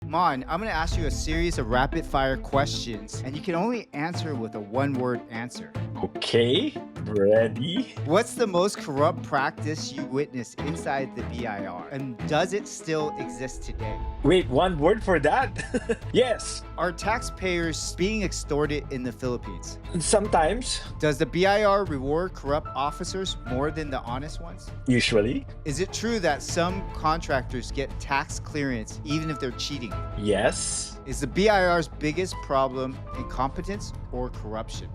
Mon, I'm going to ask you a series of rapid fire questions, and you can only answer with a one-word answer. Okay, ready? What's the most corrupt practice you witnessed inside the BIR, and does it still exist today? Wait, one word for that? Yes, Are taxpayers being extorted in the Philippines? sometimes, Does the BIR reward corrupt officers more than the honest ones? usually, Is it true that some contractors get tax clearance even if they're cheating? yes. Is the BIR's biggest problem incompetence or corruption?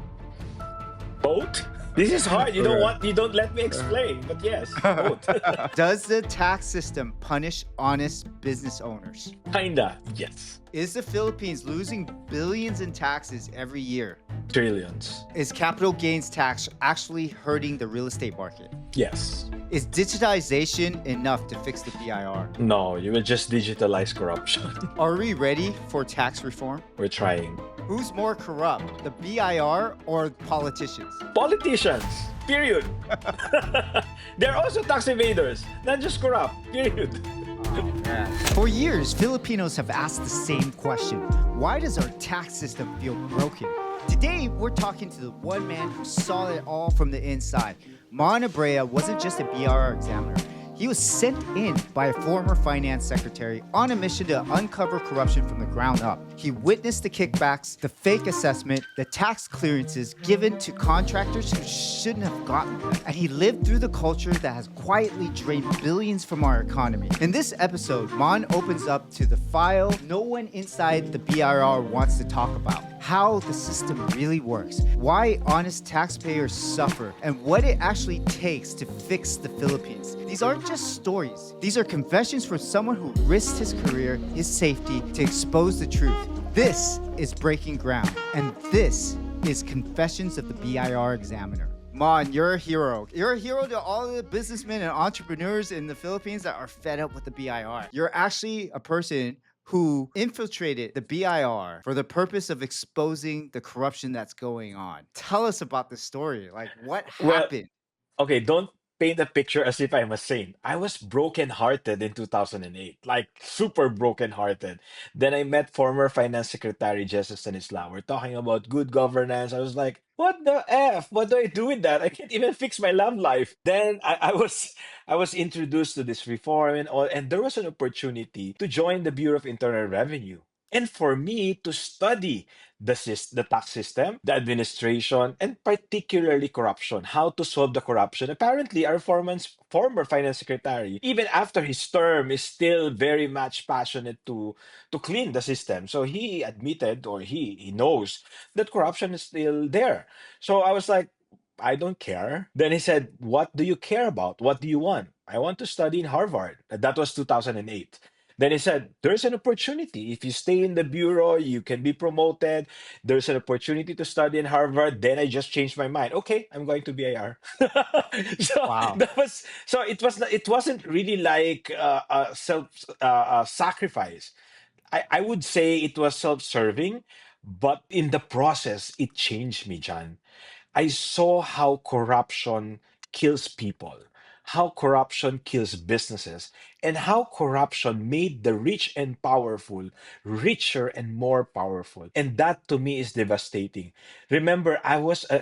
Both? This is hard. You don't let me explain, but yes, both. Does the tax system punish honest business owners? Kinda, yes. Is the Philippines losing billions in taxes every year? Trillions. Is capital gains tax actually hurting the real estate market? Yes. Is digitization enough to fix the BIR? No, you will just digitalize corruption. Are we ready for tax reform? We're trying. Who's more corrupt, the BIR or politicians? Politicians, period. They're also tax evaders, not just corrupt, period. For years, Filipinos have asked the same question. Why does our tax system feel broken? Today, we're talking to the one man who saw it all from the inside. Mon Abrea wasn't just a BIR examiner. He was sent in by a former finance secretary on a mission to uncover corruption from the ground up. He witnessed the kickbacks, the fake assessment, the tax clearances given to contractors who shouldn't have gotten them. And he lived through the culture that has quietly drained billions from our economy. In this episode, Mon opens up to the file no one inside the BIR wants to talk about. How the system really works, why honest taxpayers suffer, and what it actually takes to fix the Philippines. These aren't just stories. These are confessions from someone who risked his career, his safety, to expose the truth. This is Breaking Ground, and this is Confessions of the BIR Examiner. Mon, you're a hero. You're a hero to all the businessmen and entrepreneurs in the Philippines that are fed up with the BIR. You're actually a person who infiltrated the BIR for the purpose of exposing the corruption that's going on. Tell us about the story. Like, what Well, happened? okay, don't paint a picture as if I'm a saint. I was broken-hearted in 2008, like super broken-hearted. Then I met former Finance Secretary Jesse Stanislao. We're talking about good governance. I was like, what the F? What do I do with that? I can't even fix my love life. Then I was introduced to this reform and all, and there was an opportunity to join the Bureau of Internal Revenue. And for me to study the tax system, the administration, and particularly corruption, how to solve the corruption. Apparently, our former finance secretary, even after his term, is still very much passionate to clean the system. So he admitted, or he knows that corruption is still there. So I was like, I don't care. Then he said, what do you care about? What do you want? I want to study in Harvard. That was 2008. Then he said, there's an opportunity. If you stay in the bureau, you can be promoted. There's an opportunity to study in Harvard. Then I just changed my mind. Okay, I'm going to BIR. So Wow. it wasn't really like a self sacrifice. I would say it was self-serving, but in the process, it changed me, John. I saw how corruption kills people, how corruption kills businesses, and how corruption made the rich and powerful richer and more powerful. And that to me is devastating. Remember, I was a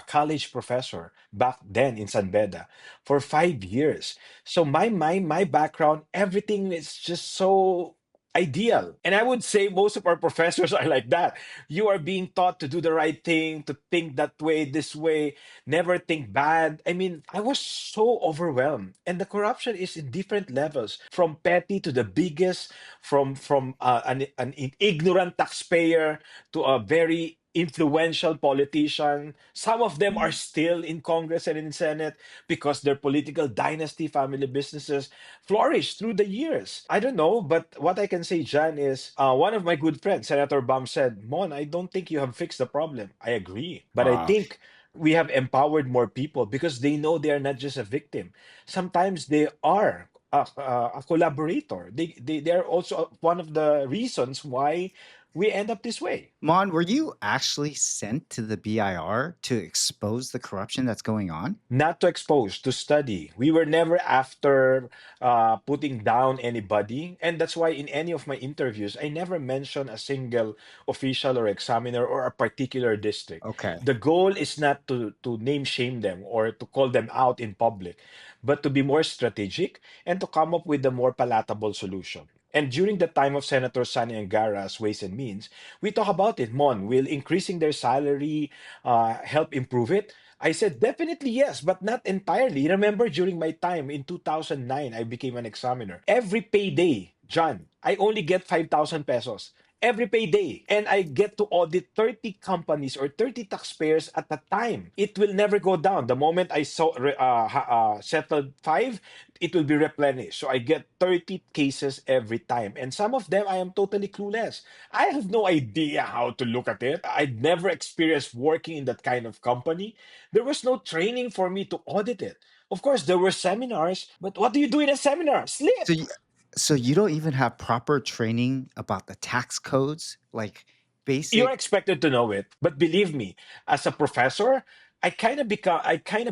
college professor back then in San Beda for 5 years. So my mind, my background, everything is just so ideal. And I would say most of our professors are like that. You are being taught to do the right thing, to think that way, this way, never think bad. I mean, I was so overwhelmed. And the corruption is in different levels, from petty to the biggest, from an ignorant taxpayer to a very influential politician. Some of them are still in Congress and in Senate because their political dynasty, family businesses flourished through the years. I don't know, but what I can say, John, is one of my good friends, Senator Bam, said, Mon, I don't think you have fixed the problem. I agree. But I Wow. think we have empowered more people because they know they are not just a victim. Sometimes they are a collaborator. They are also one of the reasons why we end up this way. Mon, were you actually sent to the BIR to expose the corruption that's going on? Not to expose, to study. We were never after putting down anybody. And that's why in any of my interviews, I never mention a single official or examiner or a particular district. Okay. The goal is not to name shame them or to call them out in public, but to be more strategic and to come up with a more palatable solution. And during the time of Senator Sani Angara's Ways and Means, we talk about it. Mon, will increasing their salary help improve it? I said, definitely yes, but not entirely. Remember, during my time in 2009, I became an examiner. Every payday, John, I only get 5,000 pesos. Every payday. And I get to audit 30 companies or 30 taxpayers at a time. It will never go down. The moment I settled five, it will be replenished. So I get 30 cases every time. And some of them I am totally clueless. I have no idea how to look at it. I'd never experienced working in that kind of company. There was no training for me to audit it. Of course, there were seminars, but what do you do in a seminar? Sleep. So you, so you don't even have proper training about the tax codes, like You're basic. expected to know it, but believe me, as a professor, I kind of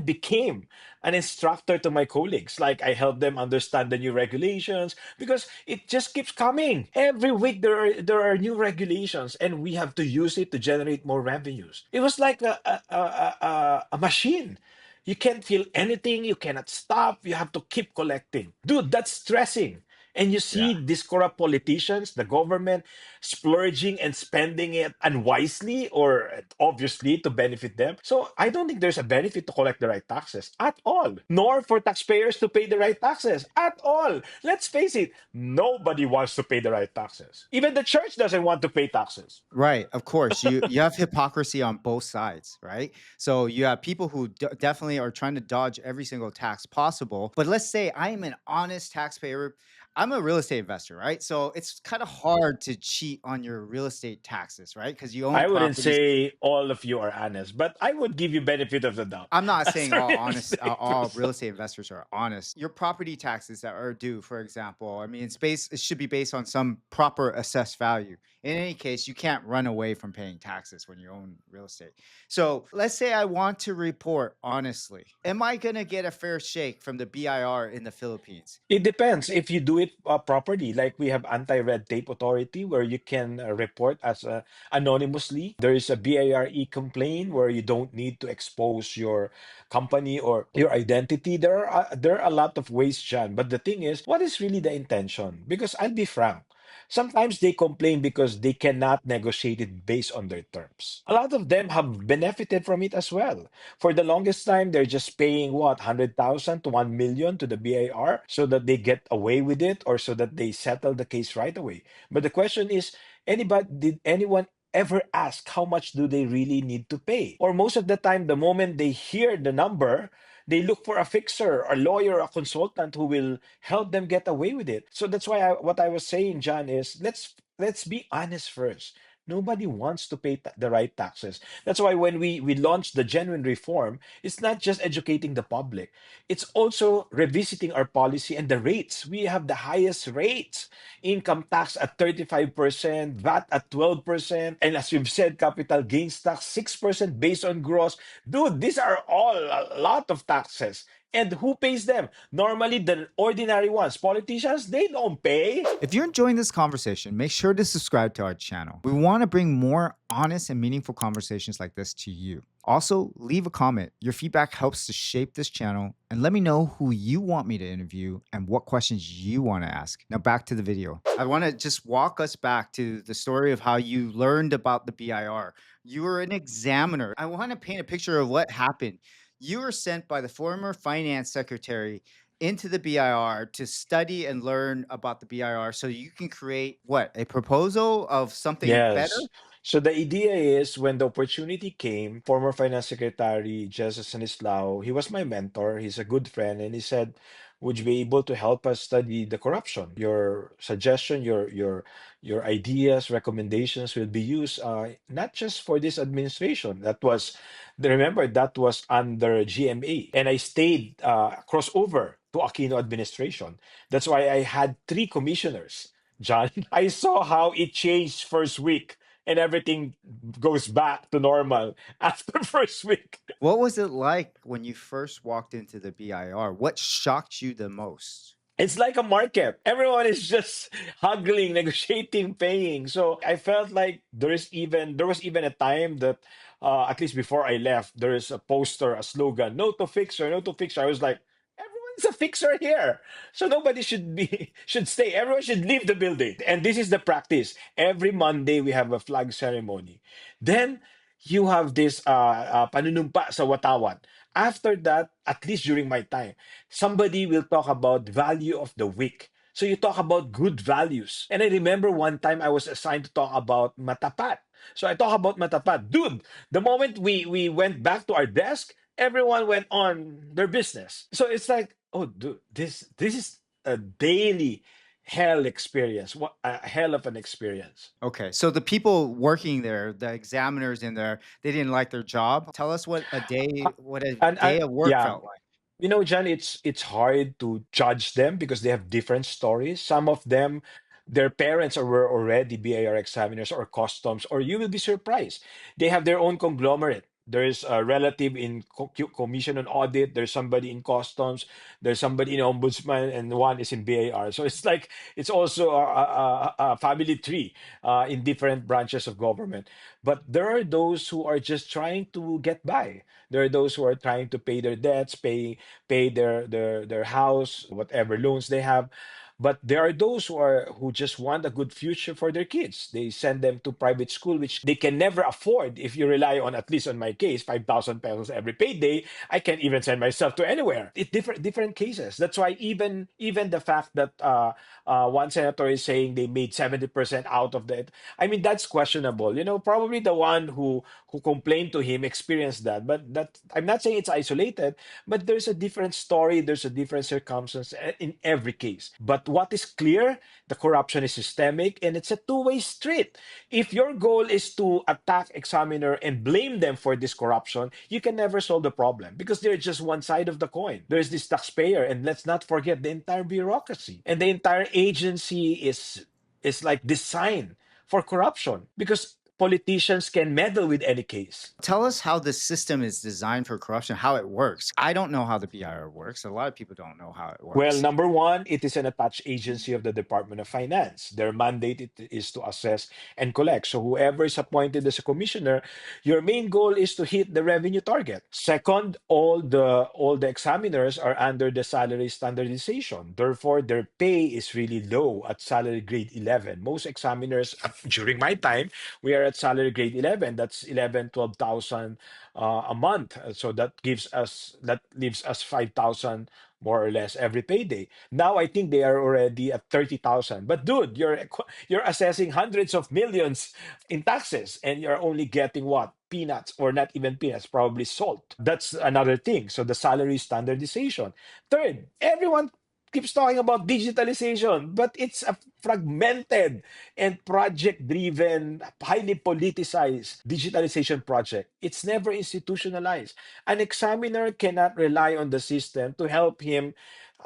became an instructor to my colleagues. Like I help them understand the new regulations because it just keeps coming. Every week there are new regulations, and we have to use it to generate more revenues. It was like a machine. You can't feel anything. You cannot stop. You have to keep collecting. Dude, that's stressing. And you Yeah. see these corrupt politicians, the government, splurging and spending it unwisely or obviously to benefit them. So I don't think there's a benefit to collect the right taxes at all, nor for taxpayers to pay the right taxes at all. Let's face it, nobody wants to pay the right taxes. Even the church doesn't want to pay taxes. Right, of course. You have hypocrisy on both sides, right? So you have people who definitely are trying to dodge every single tax possible. But let's say I am an honest taxpayer. I'm a real estate investor, right? So it's kind of hard to cheat on your real estate taxes, right? Because you own I wouldn't properties. say all of you are honest, but I would give you benefit of the doubt. I'm not As saying a all real honest, estate all person. real estate investors are honest. Your property taxes that are due, for example, I mean, it should be based on some proper assessed value. In any case, you can't run away from paying taxes when you own real estate. So let's say I want to report honestly. Am I going to get a fair shake from the BIR in the Philippines? It depends if you do it properly. Like we have anti-red tape authority where you can report as anonymously. There is a BIRE complaint where you don't need to expose your company or your identity. There are a lot of ways, John. But the thing is, what is really the intention? Because I'll be frank. Sometimes they complain because they cannot negotiate it based on their terms. A lot of them have benefited from it as well. For the longest time, they're just paying what 100,000 to 1 million to the BIR so that they get away with it or so that they settle the case right away. But the question is, did anyone ever ask how much do they really need to pay? Or most of the time, the moment they hear the number, they look for a fixer, a lawyer, a consultant who will help them get away with it. So that's why what I was saying, John, is let's be honest first. Nobody wants to pay the right taxes. That's why when we launched the genuine reform, it's not just educating the public. It's also revisiting our policy and the rates. We have the highest rates. Income tax at 35%, VAT at 12%, and as you've said, capital gains tax 6% based on gross. Dude, these are all a lot of taxes. And who pays them? Normally, the ordinary ones. Politicians, they don't pay. If you're enjoying this conversation, make sure to subscribe to our channel. We want to bring more honest and meaningful conversations like this to you. Also, leave a comment. Your feedback helps to shape this channel, and let me know who you want me to interview and what questions you want to ask. Now back to the video. I want to just walk us back to the story of how you learned about the BIR. You were an examiner. I want to paint a picture of what happened. You were sent by the former finance secretary into the BIR to study and learn about the BIR so you can create what? A proposal of something better? Yes. So the idea is when the opportunity came, former Finance Secretary Jesus Stanislao, he was my mentor, he's a good friend, and he said, would you be able to help us study the corruption? Your suggestion, your ideas, recommendations will be used not just for this administration. Remember, that was under GMA. And I stayed crossover to Aquino administration. That's why I had three commissioners John. I saw how it changed first week and everything goes back to normal after first week. What was it like when you first walked into the BIR? What shocked you the most? It's like a market. Everyone is just haggling, negotiating, paying. So I felt like there was even a time that at least before I left, there is a poster, a slogan, no to fixer, no to fixer. I was like, everyone's a fixer here. So nobody should be should stay. Everyone should leave the building. And this is the practice. Every Monday we have a flag ceremony. Then you have this panunumpa sa watawan. After that, at least during my time, somebody will talk about value of the week. So you talk about good values. And I remember one time I was assigned to talk about matapat. So I talk about matapat. Dude, the moment we went back to our desk, everyone went on their business. So it's like, oh, dude, this is a daily hell experience. What a hell of an experience. Okay, so the people working there, the examiners in there, they didn't like their job. Tell us what a And day of work yeah, felt like. you know, John, it's hard to judge them because they have different stories. Some of them, their parents were already BIR examiners or customs, or you will be surprised. They have their own conglomerate. There's a relative in commission and audit. There's somebody in customs. There's somebody in ombudsman, and one is in BIR. So it's like it's also a family tree in different branches of government. But there are those who are just trying to get by. There are those who are trying to pay their debts, pay their house, whatever loans they have. But there are those who just want a good future for their kids. They send them to private school, which they can never afford if you rely on, at least on my case, 5,000 pesos every payday. I can't even send myself to anywhere. It different cases. That's why even the fact that one senator is saying they made 70% out of that. I mean, that's questionable. You know, probably the one who complained to him experienced that. But that I'm not saying it's isolated, but there's a different story, there's a different circumstance in every case. But what is clear, the corruption is systemic and it's a two-way street. If your goal is to attack examiner and blame them for this corruption, you can never solve the problem because they're just one side of the coin. There's this taxpayer, and let's not forget the entire bureaucracy. And the entire agency is like designed for corruption because politicians can meddle with any case. Tell us how the system is designed for corruption, how it works. I don't know how the BIR works. A lot of people don't know how it Well, works. number one, it is an attached agency of the Department of Finance. Their mandate is to assess and collect. So whoever is appointed as a commissioner, your main goal is to hit the revenue target. Second, all the examiners are under the salary standardization. Therefore, their pay is really low at salary grade 11. Most examiners during my time, we are at salary grade 11. That's 12,000 a month. So that leaves us 5,000 more or less every payday. Now I think they are already at 30,000. But dude, you're assessing hundreds of millions in taxes and you're only getting what? Peanuts, or not even peanuts, probably salt. That's another thing. So the salary standardization. Third, everyone keeps talking about digitalization, but it's a fragmented and project driven, highly politicized digitalization project. It's never institutionalized. An examiner cannot rely on the system to help him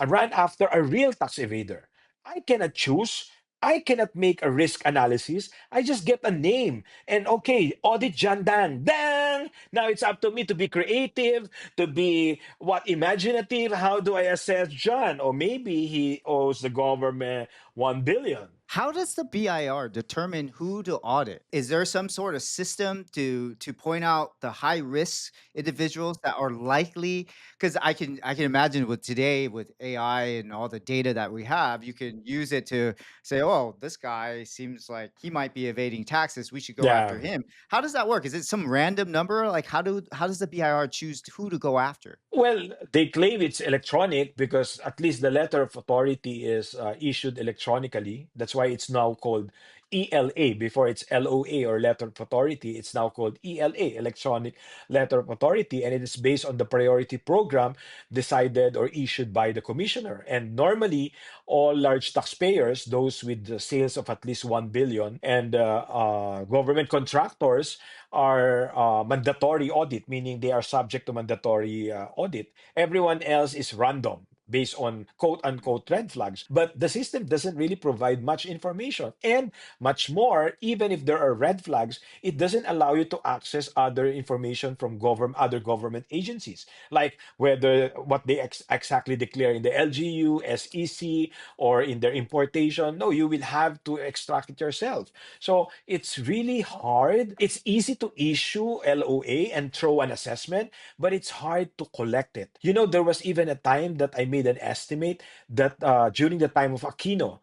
run after a real tax evader. I cannot choose. I cannot make a risk analysis. I just get a name and okay, audit John Dan. Dang! Now it's up to me to be creative, to be imaginative. How do I assess John? Or maybe he owes the government 1 billion. How does the BIR determine who to audit? Is there some sort of system to point out the high risk individuals that are likely? Because I can imagine with today with AI and all the data that we have, you can use it to say, oh, this guy seems like he might be evading taxes. We should go after Yeah. him. How does that work? Is it some random number? Like how does the BIR choose who to go after? Well, they claim it's electronic because at least the letter of authority is issued electronically. That's why it's now called ELA. Before it's LOA, or letter of authority, it's now called ELA, electronic letter of authority, and it is based on the priority program decided or issued by the commissioner. And normally, all large taxpayers, those with the sales of at least 1 billion, and government contractors are mandatory audit, meaning they are subject to mandatory audit. Everyone else is random. based on quote unquote red flags. But the system doesn't really provide much information. And much more, even if there are red flags, it doesn't allow you to access other information from other government agencies, like whether what they exactly declare in the LGU, SEC, or in their importation. No, you will have to extract it yourself. So it's really hard. It's easy to issue LOA and throw an assessment, but it's hard to collect it. There was even a time that I made an estimate that during the time of Aquino,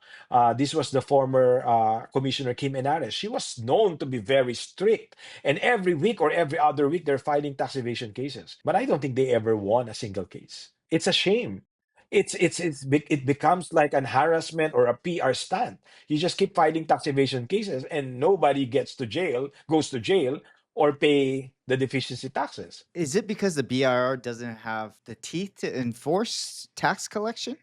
this was the former Commissioner Kim Enares. She was known to be very strict, and every week or every other week they're filing tax evasion cases. But I don't think they ever won a single case. It's a shame. It becomes like an harassment or a PR stunt. You just keep filing tax evasion cases, and nobody goes to jail, or pay the deficiency taxes. Is it because the BIR doesn't have the teeth to enforce tax collection?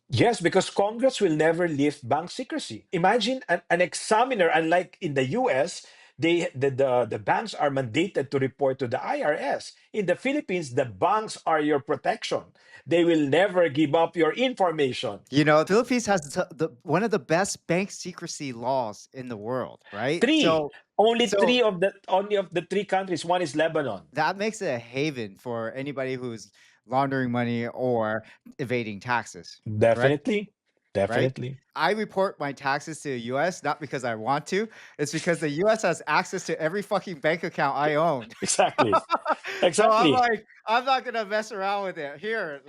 Yes, because Congress will never lift bank secrecy. Imagine an examiner, unlike in the US, the banks are mandated to report to the IRS. In the Philippines, the banks are your protection. They will never give up your information. Philippines has one of the best bank secrecy laws in the world, right? Three, only So only of the three countries. One is Lebanon. that makes it a haven for anybody who's laundering money or evading taxes, right? Definitely, Right? definitely. I report my taxes to the US not because I want to, it's because the US has access to every fucking bank account I own. Exactly, So I'm exactly. like, I'm not gonna mess around with it. Here,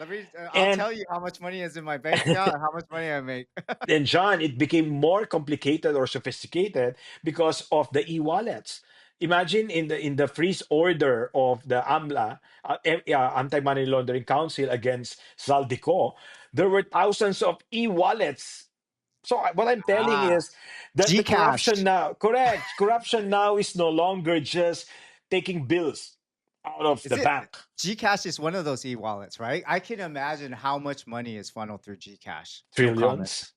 I'll And tell you how much money is in my bank account and how much money I make. then, John, it became more complicated or sophisticated because of the e-wallets. Imagine in the freeze order of the AMLA, Anti-Money Laundering Council, against Zaldico, there were thousands of e-wallets. So what I'm telling Ah, is that the corruption Gcash. now, correct, corruption now is no longer just taking bills out of Is the it bank. Gcash is one of those e-wallets, right? I can imagine how much money is funneled through Gcash. No comment. Trillions.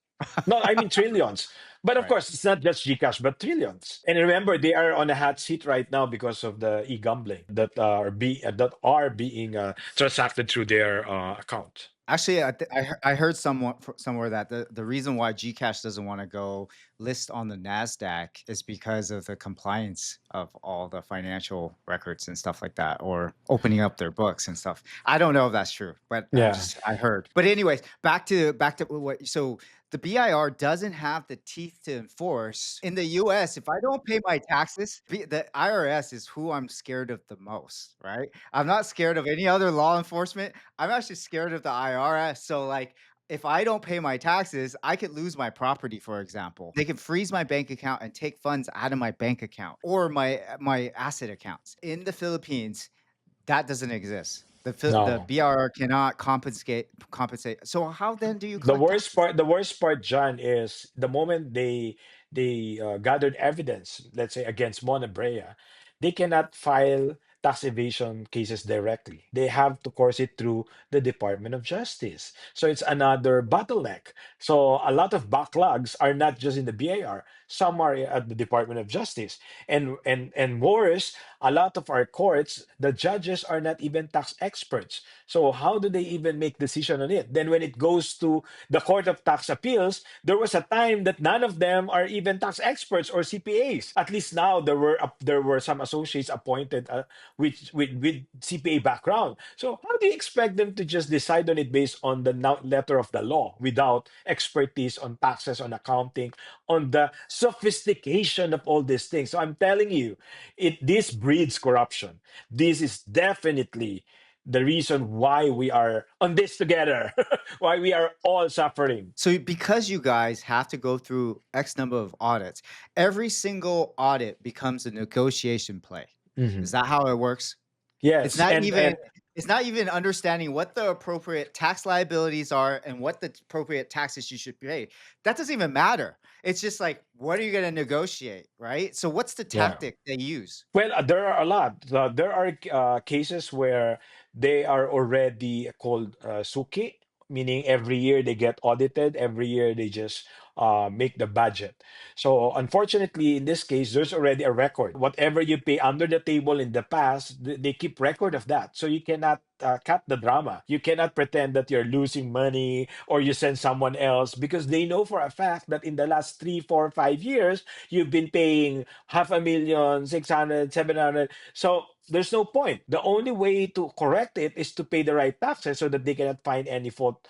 No, I mean trillions. But of Right. course, it's not just Gcash, but trillions. And remember, they are on a hot seat right now because of the e-gambling that are being transacted through their account. Actually, I heard somewhere that the reason why Gcash doesn't want to go list on the Nasdaq is because of the compliance of all the financial records and stuff like that, or opening up their books and stuff. I don't know if that's true, but Yeah. I heard. But anyways, back to what. So the BIR doesn't have the teeth to enforce. In the US, if I don't pay my taxes, the IRS is who I'm scared of the most, right? I'm not scared of any other law enforcement. I'm actually scared of the IRS. So, like, if I don't pay my taxes, I could lose my property, for example. They can freeze my bank account and take funds out of my bank account or my asset accounts. In the Philippines, that doesn't exist. The No. BRR cannot compensate. So how then do you The collect worst taxes? part, the worst part, John, is the moment they gathered evidence, let's say against Mon Abrea, they cannot file tax evasion cases directly. They have to course it through the Department of Justice. So it's another bottleneck. So a lot of backlogs are not just in the BIR, some are at the Department of Justice. And worse, a lot of our courts, the judges are not even tax experts. So how do they even make decision on it? Then when it goes to the Court of Tax Appeals, there was a time that none of them are even tax experts or CPAs. At least now there were some associates appointed with CPA background. So how do you expect them to just decide on it based on the letter of the law without expertise on taxes, on accounting, on the sophistication of all these things? So I'm telling you, this breeds corruption. This is definitely the reason why we are on this together, why we are all suffering. So because you guys have to go through X number of audits, every single audit becomes a negotiation play. Is Mhm. that how it works? It's Yes, not and even and it's not even understanding what the appropriate tax liabilities are and what the appropriate taxes you should pay. That doesn't even matter. It's just like, what are you going to negotiate, right? So what's the yeah. tactic they use? Well, there are a lot. There are cases where they are already called suki, meaning every year they get audited. Every year they just make the budget. So unfortunately, in this case, there's already a record. Whatever you pay under the table in the past, they keep record of that. So you cannot cut the drama. You cannot pretend that you're losing money or you send someone else, because they know for a fact that in the last 3, 4, 5 years, you've been paying half a million, 600, 700. So there's no point. The only way to correct it is to pay the right taxes so that they cannot find any fault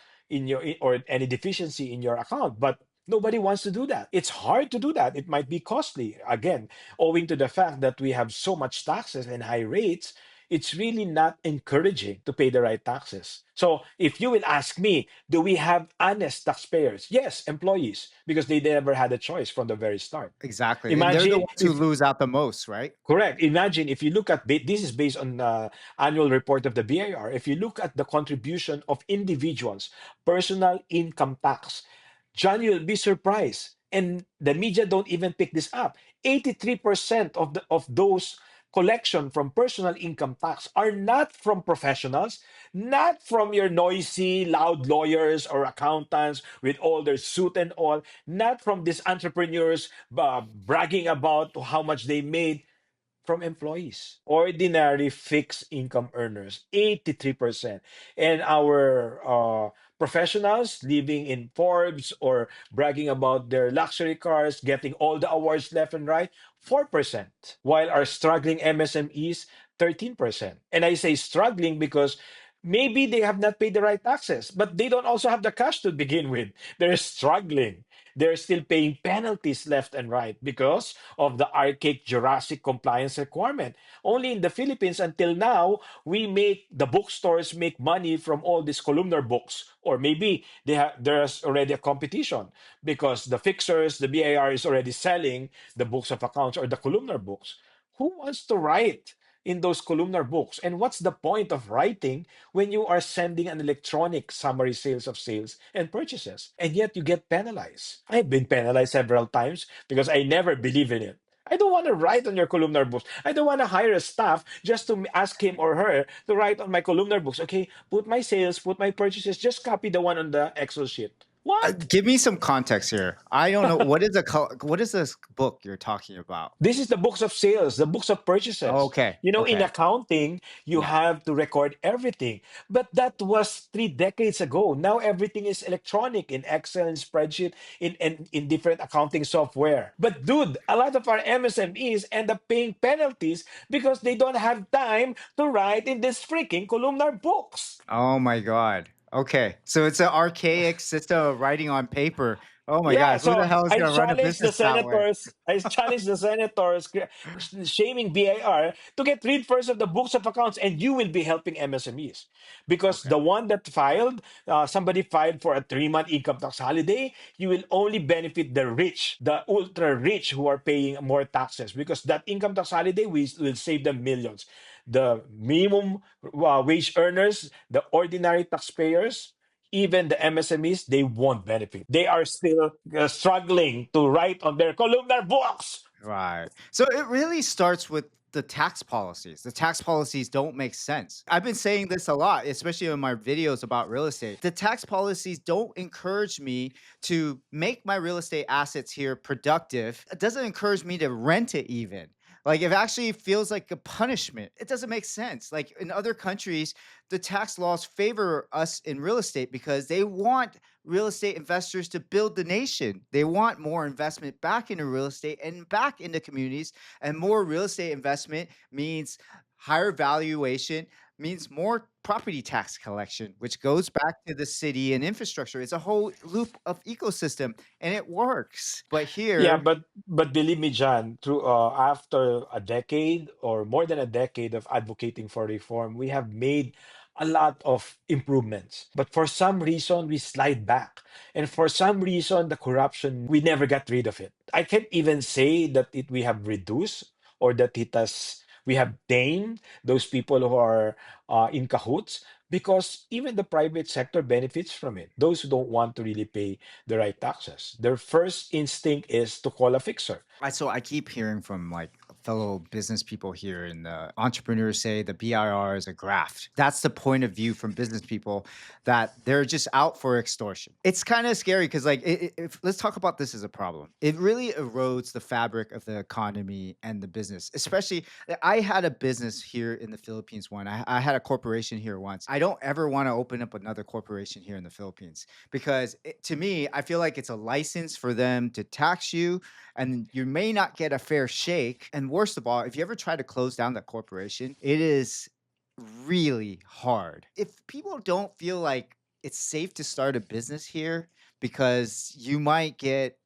or any deficiency in your account. But nobody wants to do that. It's hard to do that. It might be costly. Again, owing to the fact that we have so much taxes and high rates, it's really not encouraging to pay the right taxes. So if you will ask me, do we have honest taxpayers? Yes, employees, because they never had a choice from the very start. Exactly. And they're the Imagine ones who if lose out the most, right? Correct. Imagine if you look at this is based on the annual report of the BIR. If you look at the contribution of individuals, personal income tax, John, you'll be surprised. And the media don't even pick this up. 83% of those collection from personal income tax are not from professionals, not from your noisy, loud lawyers or accountants with all their suit and all, not from these entrepreneurs bragging about how much they made, from employees, ordinary fixed income earners, 83%. And our professionals living in Forbes or bragging about their luxury cars, getting all the awards left and right, 4%. While our struggling MSMEs, 13%. And I say struggling because maybe they have not paid the right taxes, but they don't also have the cash to begin with. They're struggling. They're still paying penalties left and right because of the archaic Jurassic compliance requirement. Only in the Philippines until now, the bookstores make money from all these columnar books. Or maybe there's already a competition because the fixers, the BIR is already selling the books of accounts or the columnar books. Who wants to write in those columnar books? And what's the point of writing when you are sending an electronic summary sales of sales and purchases, and yet you get penalized? I've been penalized several times because I never believe in it. I don't want to write on your columnar books. I don't want to hire a staff just to ask him or her to write on my columnar books. Okay, put my sales, put my purchases, just copy the one on the Excel sheet. What? Give me some context here. I don't know what is this book you're talking about? This is the books of sales, the books of purchases. Okay. In Okay. accounting, you Yeah. have to record everything. But that was 3 decades ago. Now everything is electronic in Excel and spreadsheet, in different accounting software. But dude, a lot of our MSMEs end up paying penalties because they don't have time to write in this freaking columnar books. Oh my God. Okay. So it's an archaic system of writing on paper. Oh my Yeah, God. Who the so hell is I going to run a challenge the business that way? senators. I challenge the senators shaming BIR to get rid first of the books of accounts, and you will be helping MSMEs because Okay. the one that filed, somebody filed for a 3-month income tax holiday. You will only benefit the rich, the ultra rich who are paying more taxes, because that income tax holiday will save them millions. The minimum wage earners, the ordinary taxpayers, even the MSMEs, they won't benefit. They are still struggling to write on their columnar books. Right. So it really starts with the tax policies. The tax policies don't make sense. I've been saying this a lot, especially in my videos about real estate. The tax policies don't encourage me to make my real estate assets here productive. It doesn't encourage me to rent it even. Like it actually feels like a punishment. It doesn't make sense. Like in other countries, the tax laws favor us in real estate because they want real estate investors to build the nation. They want more investment back into real estate and back into communities. And more real estate investment means higher valuation, means more property tax collection, which goes back to the city and infrastructure. It's a whole loop of ecosystem and it works. But Yeah, here, but believe me, John, through after a decade or more than a decade of advocating for reform, we have made a lot of improvements. But for some reason, we slide back, and for some reason, the corruption, we never got rid of it. I can't even say that we have reduced or that we have tamed those people who are in cahoots, because even the private sector benefits from it. Those who don't want to really pay the right taxes, their first instinct is to call a fixer. so I keep hearing from like fellow business people here, and the entrepreneurs say the BIR is a graft. That's the point of view from business people, that they're just out for extortion. It's kind of scary because, like, if let's talk about this as a problem. It really erodes the fabric of the economy and the business. Especially, I had a business here in the Philippines. I had a corporation here once. I don't ever want to open up another corporation here in the Philippines because to me, I feel like it's a license for them to tax you, and you may not get a fair shake. And worst of all, if you ever try to close down that corporation, it is really hard. If people don't feel like it's safe to start a business here because you might get,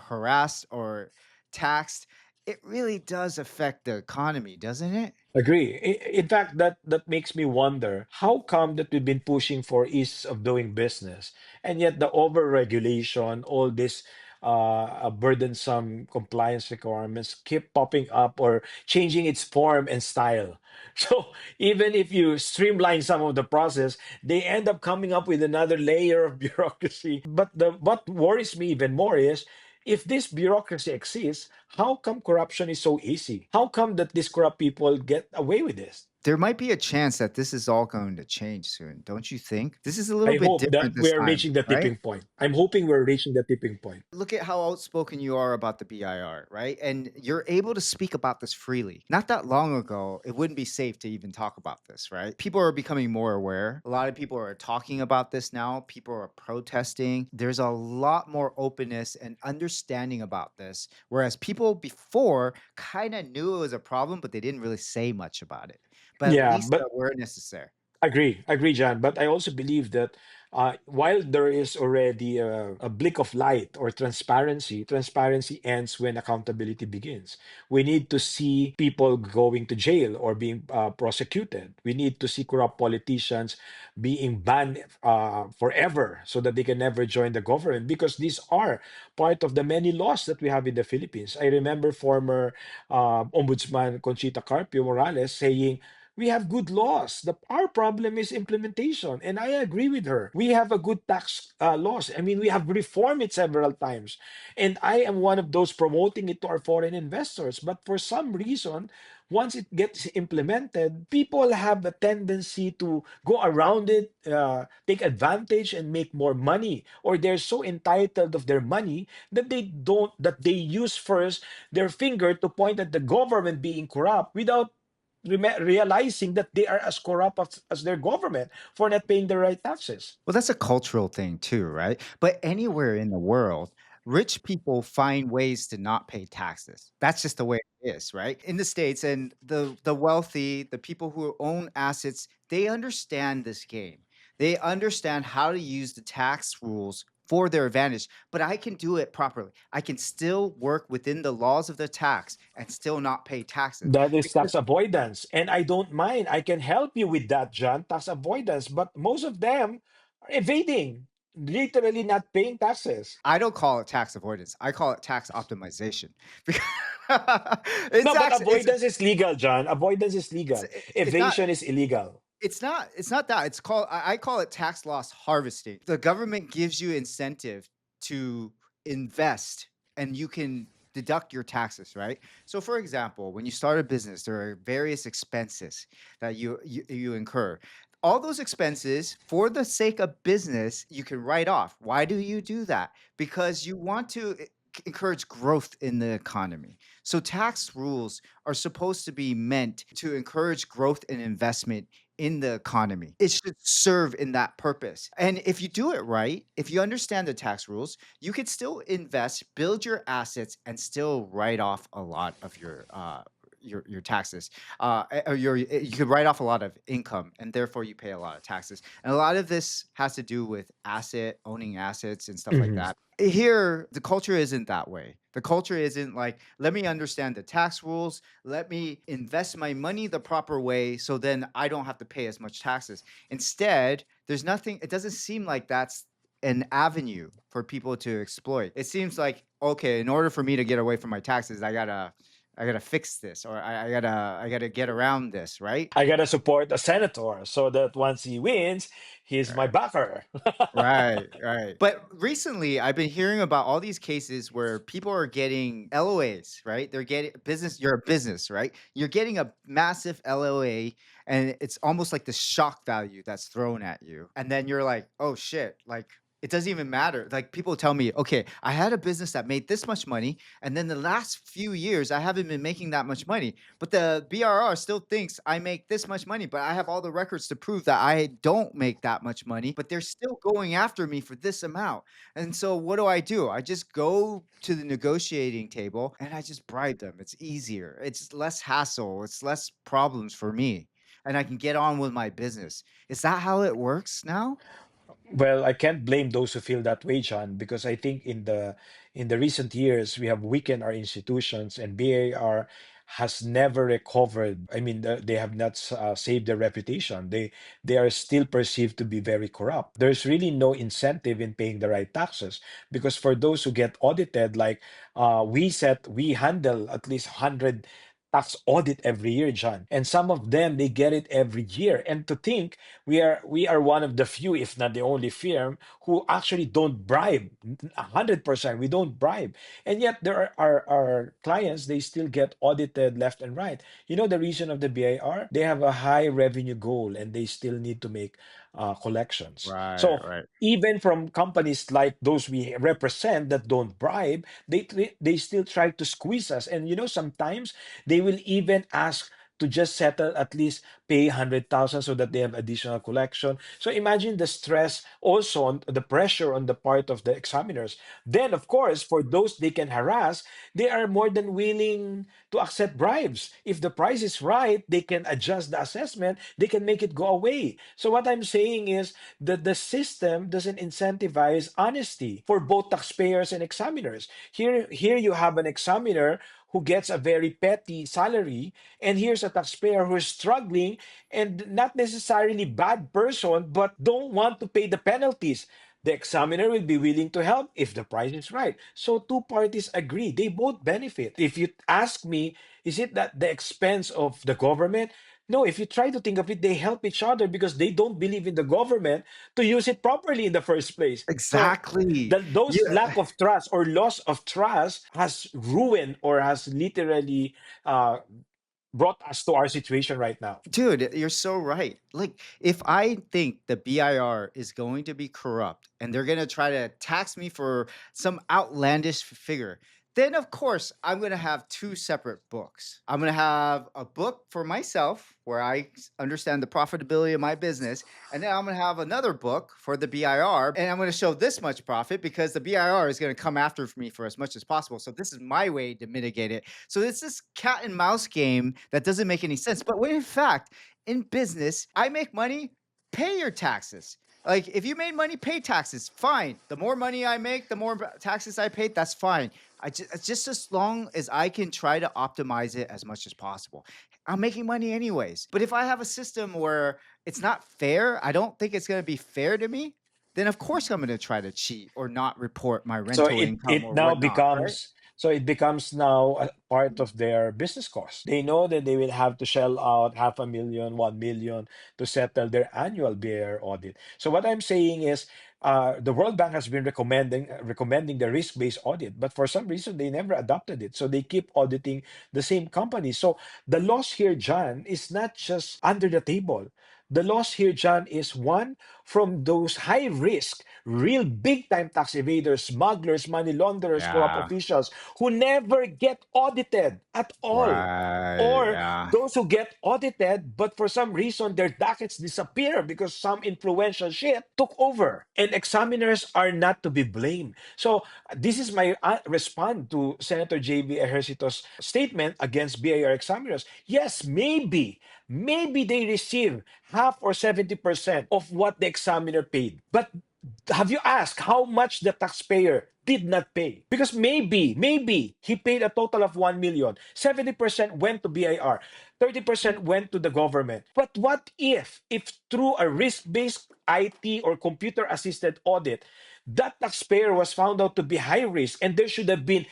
harassed or taxed, it really does affect the economy, doesn't it? Agree. In fact, that makes me wonder how come that we've been pushing for ease of doing business, and yet the over-regulation, all this burdensome compliance requirements keep popping up or changing its form and style. So even if you streamline some of the process, they end up coming up with another layer of bureaucracy. But what worries me even more is, if this bureaucracy exists, how come corruption is so easy? How come that these corrupt people get away with this? There might be a chance that this is all going to change soon, don't you think? This is a little I bit hope that different this we're time, reaching the right? tipping point. I'm hoping we're reaching the tipping point. Look at how outspoken you are about the BIR, right? And you're able to speak about this freely. Not that long ago, it wouldn't be safe to even talk about this, right? People are becoming more aware. A lot of people are talking about this now. People are protesting. There's a lot more openness and understanding about this. Whereas people before kind of knew it was a problem, but they didn't really say much about it. But at Yeah, least the but awareness is there. agree, John. But I also believe that while there is already a blink of light or transparency, transparency ends when accountability begins. We need to see people going to jail or being prosecuted. We need to see corrupt politicians being banned forever so that they can never join the government, because these are part of the many laws that we have in the Philippines. I remember former Ombudsman Conchita Carpio Morales saying, we have good laws. Our problem is implementation. And I agree with her. We have a good tax laws. I mean, we have reformed it several times. And I am one of those promoting it to our foreign investors. But for some reason, once it gets implemented, people have a tendency to go around it, take advantage, and make more money. Or they're so entitled of their money that they use first their finger to point at the government being corrupt without realizing that they are as corrupt as their government for not paying the right taxes. Well, that's a cultural thing too, right? But anywhere in the world, rich people find ways to not pay taxes. That's just the way it is, right? In the States, and the wealthy, the people who own assets, they understand this game. They understand how to use the tax rules for their advantage, but I can do it properly. I can still work within the laws of the tax and still not pay taxes. That is Because tax avoidance. And I don't mind. I can help you with that, John, tax avoidance. But most of them are evading, literally not paying taxes. I don't call it tax avoidance. I call it tax optimization. Because No, it's but actually avoidance is legal, John. Avoidance is it's legal. it's not Evasion is illegal. it's not that. It's called I call it tax loss harvesting. The government gives you incentive to invest, and you can deduct your taxes, right? So for example, when you start a business, there are various expenses that you incur. All those expenses, for the sake of business, you can write off. Why do you do that? Because you want to encourage growth in the economy. So tax rules are supposed to be meant to encourage growth and investment in the economy. It should serve in that purpose. And if you do it right, if you understand the tax rules, you could still invest, build your assets, and still write off a lot of your taxes. Or you could write off a lot of income, and therefore you pay a lot of taxes. And a lot of this has to do with owning assets and stuff like Mhm. that. Here, the culture isn't that way. The culture isn't like, let me understand the tax rules, let me invest my money the proper way so then I don't have to pay as much taxes. Instead, there's nothing, it doesn't seem like that's an avenue for people to exploit. It seems like, okay, in order for me to get away from my taxes, I gotta I gotta fix this, or I gotta get around this, right? I gotta support a senator so that once he wins, he's my backer. Right, right. But recently, I've been hearing about all these cases where people are getting LOAs, right? They're getting business, you're a business, right? You're getting a massive LOA, and it's almost like the shock value that's thrown at you. And then you're like, oh shit, like it doesn't even matter. Like people tell me, okay, I had a business that made this much money, and then the last few years, I haven't been making that much money. But the BRR still thinks I make this much money, but I have all the records to prove that I don't make that much money, but they're still going after me for this amount. And so what do? I just go to the negotiating table and I just bribe them. It's easier. It's less hassle. It's less problems for me. And I can get on with my business. Is that how it works now? Well, I can't blame those who feel that way, John, because I think in the recent years we have weakened our institutions, and BAR has never recovered. I mean, they have not saved their reputation. They are still perceived to be very corrupt. There's really no incentive in paying the right taxes because for those who get audited, like we handle at least 100 tax audit every year, John, and some of them they get it every year. And to think we are one of the few, if not the only firm who actually don't bribe. 100%, we don't bribe, and yet there are clients they still get audited left and right. You know the reason of the BIR? They have a high revenue goal and they still need to make collections. Right, So right. even from companies like those we represent that don't bribe, they still try to squeeze us. And sometimes they will even ask to just settle, at least pay 100,000 so that they have additional collection. So imagine the stress, also on the pressure on the part of the examiners. Then, of course, for those they can harass, they are more than willing to accept bribes. If the price is right, they can adjust the assessment, they can make it go away. So what I'm saying is that the system doesn't incentivize honesty for both taxpayers and examiners. Here you have an examiner who gets a very petty salary, and here's a taxpayer who is struggling and not necessarily bad person, but don't want to pay the penalties. The examiner will be willing to help if the price is right. So two parties agree. They both benefit. If you ask me, is it at the expense of the government? No, if you try to think of it, they help each other because they don't believe in the government to use it properly in the first place. So Exactly. those Yeah. lack of trust or loss of trust has ruined or has literally uh, brought us to our situation right now. Dude, you're so right. Like, if I think the BIR is going to be corrupt and they're going to try to tax me for some outlandish figure, then of course I'm going to have two separate books. I'm going to have a book for myself where I understand the profitability of my business. And then I'm going to have another book for the BIR. And I'm going to show this much profit because the BIR is going to come after me for as much as possible. So this is my way to mitigate it. So it's this cat and mouse game that doesn't make any sense. But when in fact, in business, I make money, pay your taxes. Like if you made money, pay taxes. Fine. The more money I make, the more taxes I pay. That's fine. Just as long as I can try to optimize it as much as possible. I'm making money anyways. But if I have a system where it's not fair, I don't think it's going to be fair to me, then of course I'm going to try to cheat or not report my So rental it income it or now whatnot, right? becomes so it becomes now a part of their business cost. They know that they will have to shell out 500,000, 1 million to settle their annual BIR audit. So what I'm saying is, the World Bank has been recommending the risk-based audit, but for some reason they never adopted it. So they keep auditing the same company. So the loss here, John, is not just under the table. The loss here, John, is one from those high risk, real big time tax evaders, smugglers, money launderers, corrupt Yeah. officials who never get audited at all. Right. Or Yeah. those who get audited, but for some reason their dockets disappear because some influential shit took over. And examiners are not to be blamed. So this is my response to Senator J.B. Ejercito's statement against BIR examiners. Yes, maybe they receive half or 70% of what the examiner paid. But have you asked how much the taxpayer did not pay? Because maybe he paid a total of 1 million. 70% went to BIR, 30% went to the government. But what if through a risk-based IT or computer-assisted audit, that taxpayer was found out to be high risk and there should have been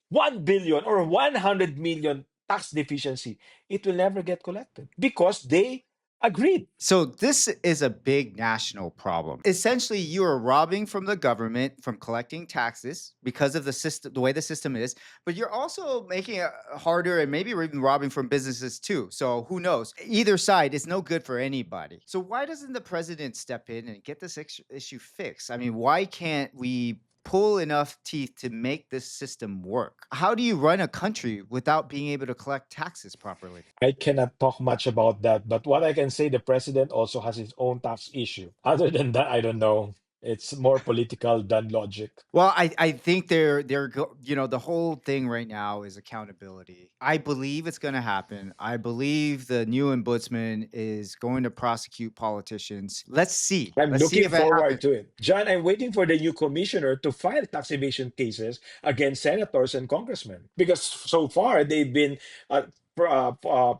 1 billion or 100 million tax deficiency, it will never get collected because they agreed. So this is a big national problem. Essentially, you are robbing from the government from collecting taxes because of the system, the way the system is, but you're also making it harder and maybe you're even robbing from businesses too. So who knows? Either side is no good for anybody. So why doesn't the president step in and get this issue fixed? I mean, why can't we pull enough teeth to make this system work? How do you run a country without being able to collect taxes properly? I cannot talk much about that, but what I can say, the president also has his own tax issue. Other than that, I don't know. It's more political than logic. Well, I think you know, the whole thing right now is accountability. I believe it's going to happen. I believe the new ombudsman is going to prosecute politicians. Let's see. I'm Let's see looking if it forward happens. to it. John, I'm waiting for the new commissioner to file tax evasion cases against senators and congressmen because so far they've been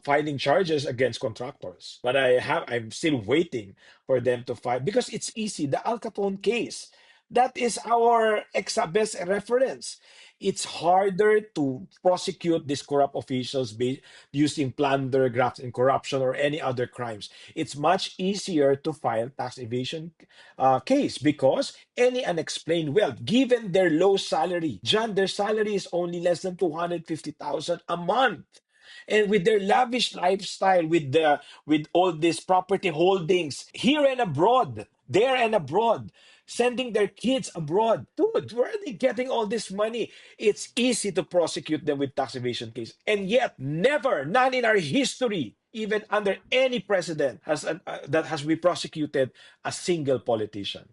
filing charges against contractors. But I'm still waiting for them to file because it's easy. The Al Capone case, that is our best reference. It's harder to prosecute these corrupt officials using plunder, graft, and corruption or any other crimes. It's much easier to file tax evasion case because any unexplained wealth, given their low salary, John, their salary is only less than 250,000 a month. And with their lavish lifestyle, with all these property holdings here and abroad, there and abroad, sending their kids abroad. Dude, where are they getting all this money? It's easy to prosecute them with tax evasion case. And yet, never, none in our history, even under any president, that has we prosecuted a single politician.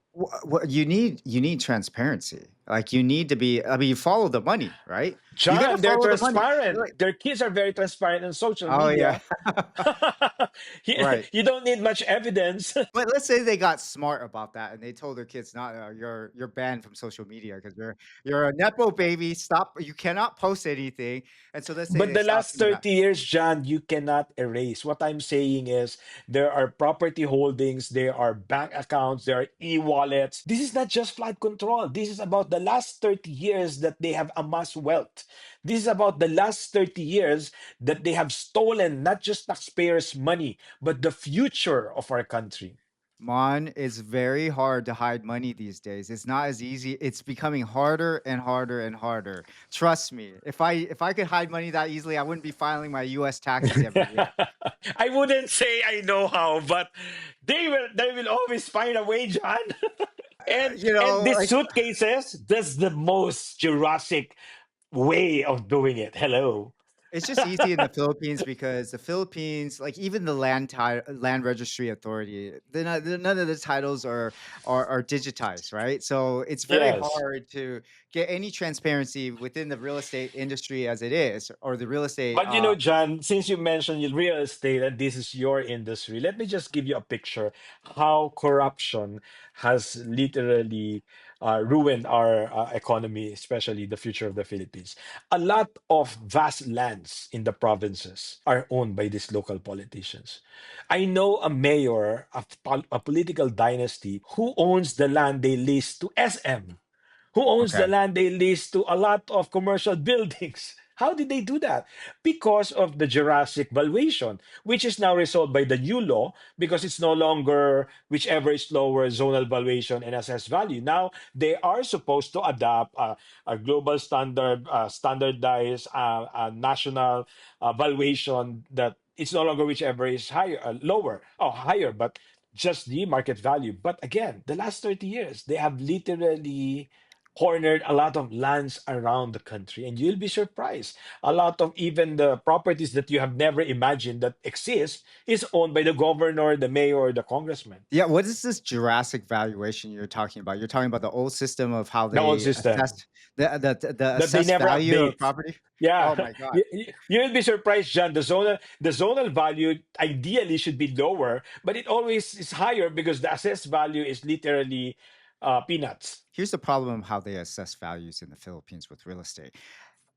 You need transparency. Like you need to be. I mean, you follow the money, right? You got to John, they're follow the money. transparent. Like, Their kids are very transparent on social oh yeah, media. you, right. you don't need much evidence. But let's say they got smart about that and they told their kids, "Not you're banned from social media because you're a nepo baby. Stop. You cannot post anything." And so let's say But they the stop last doing that. 30 years, John, you cannot erase. What I'm saying is there are property holdings, there are bank accounts, there are e-wallets. This is not just flood control. This is about the last 30 years that they have amassed wealth. This is about the last 30 years that they have stolen not just taxpayers' money, but the future of our country. Mon, it's very hard to hide money these days. It's not as easy. It's becoming harder and harder and harder. Trust me. If I could hide money that easily, I wouldn't be filing my US taxes every year. I wouldn't say I know how, but they will always find a way, John. You And know, these like suitcases, that's the most Jurassic way of doing it. Hello. it's just easy in the Philippines because the Philippines, like even the land registry authority, none of the titles are digitized, right? So it's very Yes. hard to get any transparency within the real estate industry as it is, or the real estate. But John, since you mentioned real estate and this is your industry, let me just give you a picture how corruption has literally ruined our economy, especially the future of the Philippines. A lot of vast lands in the provinces are owned by these local politicians. I know a mayor of a political dynasty who owns the land they lease to SM, who owns the Okay. land they lease to a lot of commercial buildings. How did they do that? Because of the Jurassic valuation, which is now resolved by the new law because it's no longer whichever is lower zonal valuation and assessed value. Now they are supposed to adopt a global standard, standardized national valuation that it's no longer whichever is higher, lower, or higher, but just the market value. But again, the last 30 years, they have literally cornered a lot of lands around the country, and you'll be surprised. A lot of even the properties that you have never imagined that exist is owned by the governor, the mayor, or the congressman. Yeah, what is this Jurassic valuation you're talking about? You're talking about the old system of how The old they assess system the that they assessed never value of update. property? Yeah, Oh my god. you'll be surprised, John. The zonal value ideally should be lower, but it always is higher because the assessed value is literally peanuts. Here's the problem of how they assess values in the Philippines with real estate.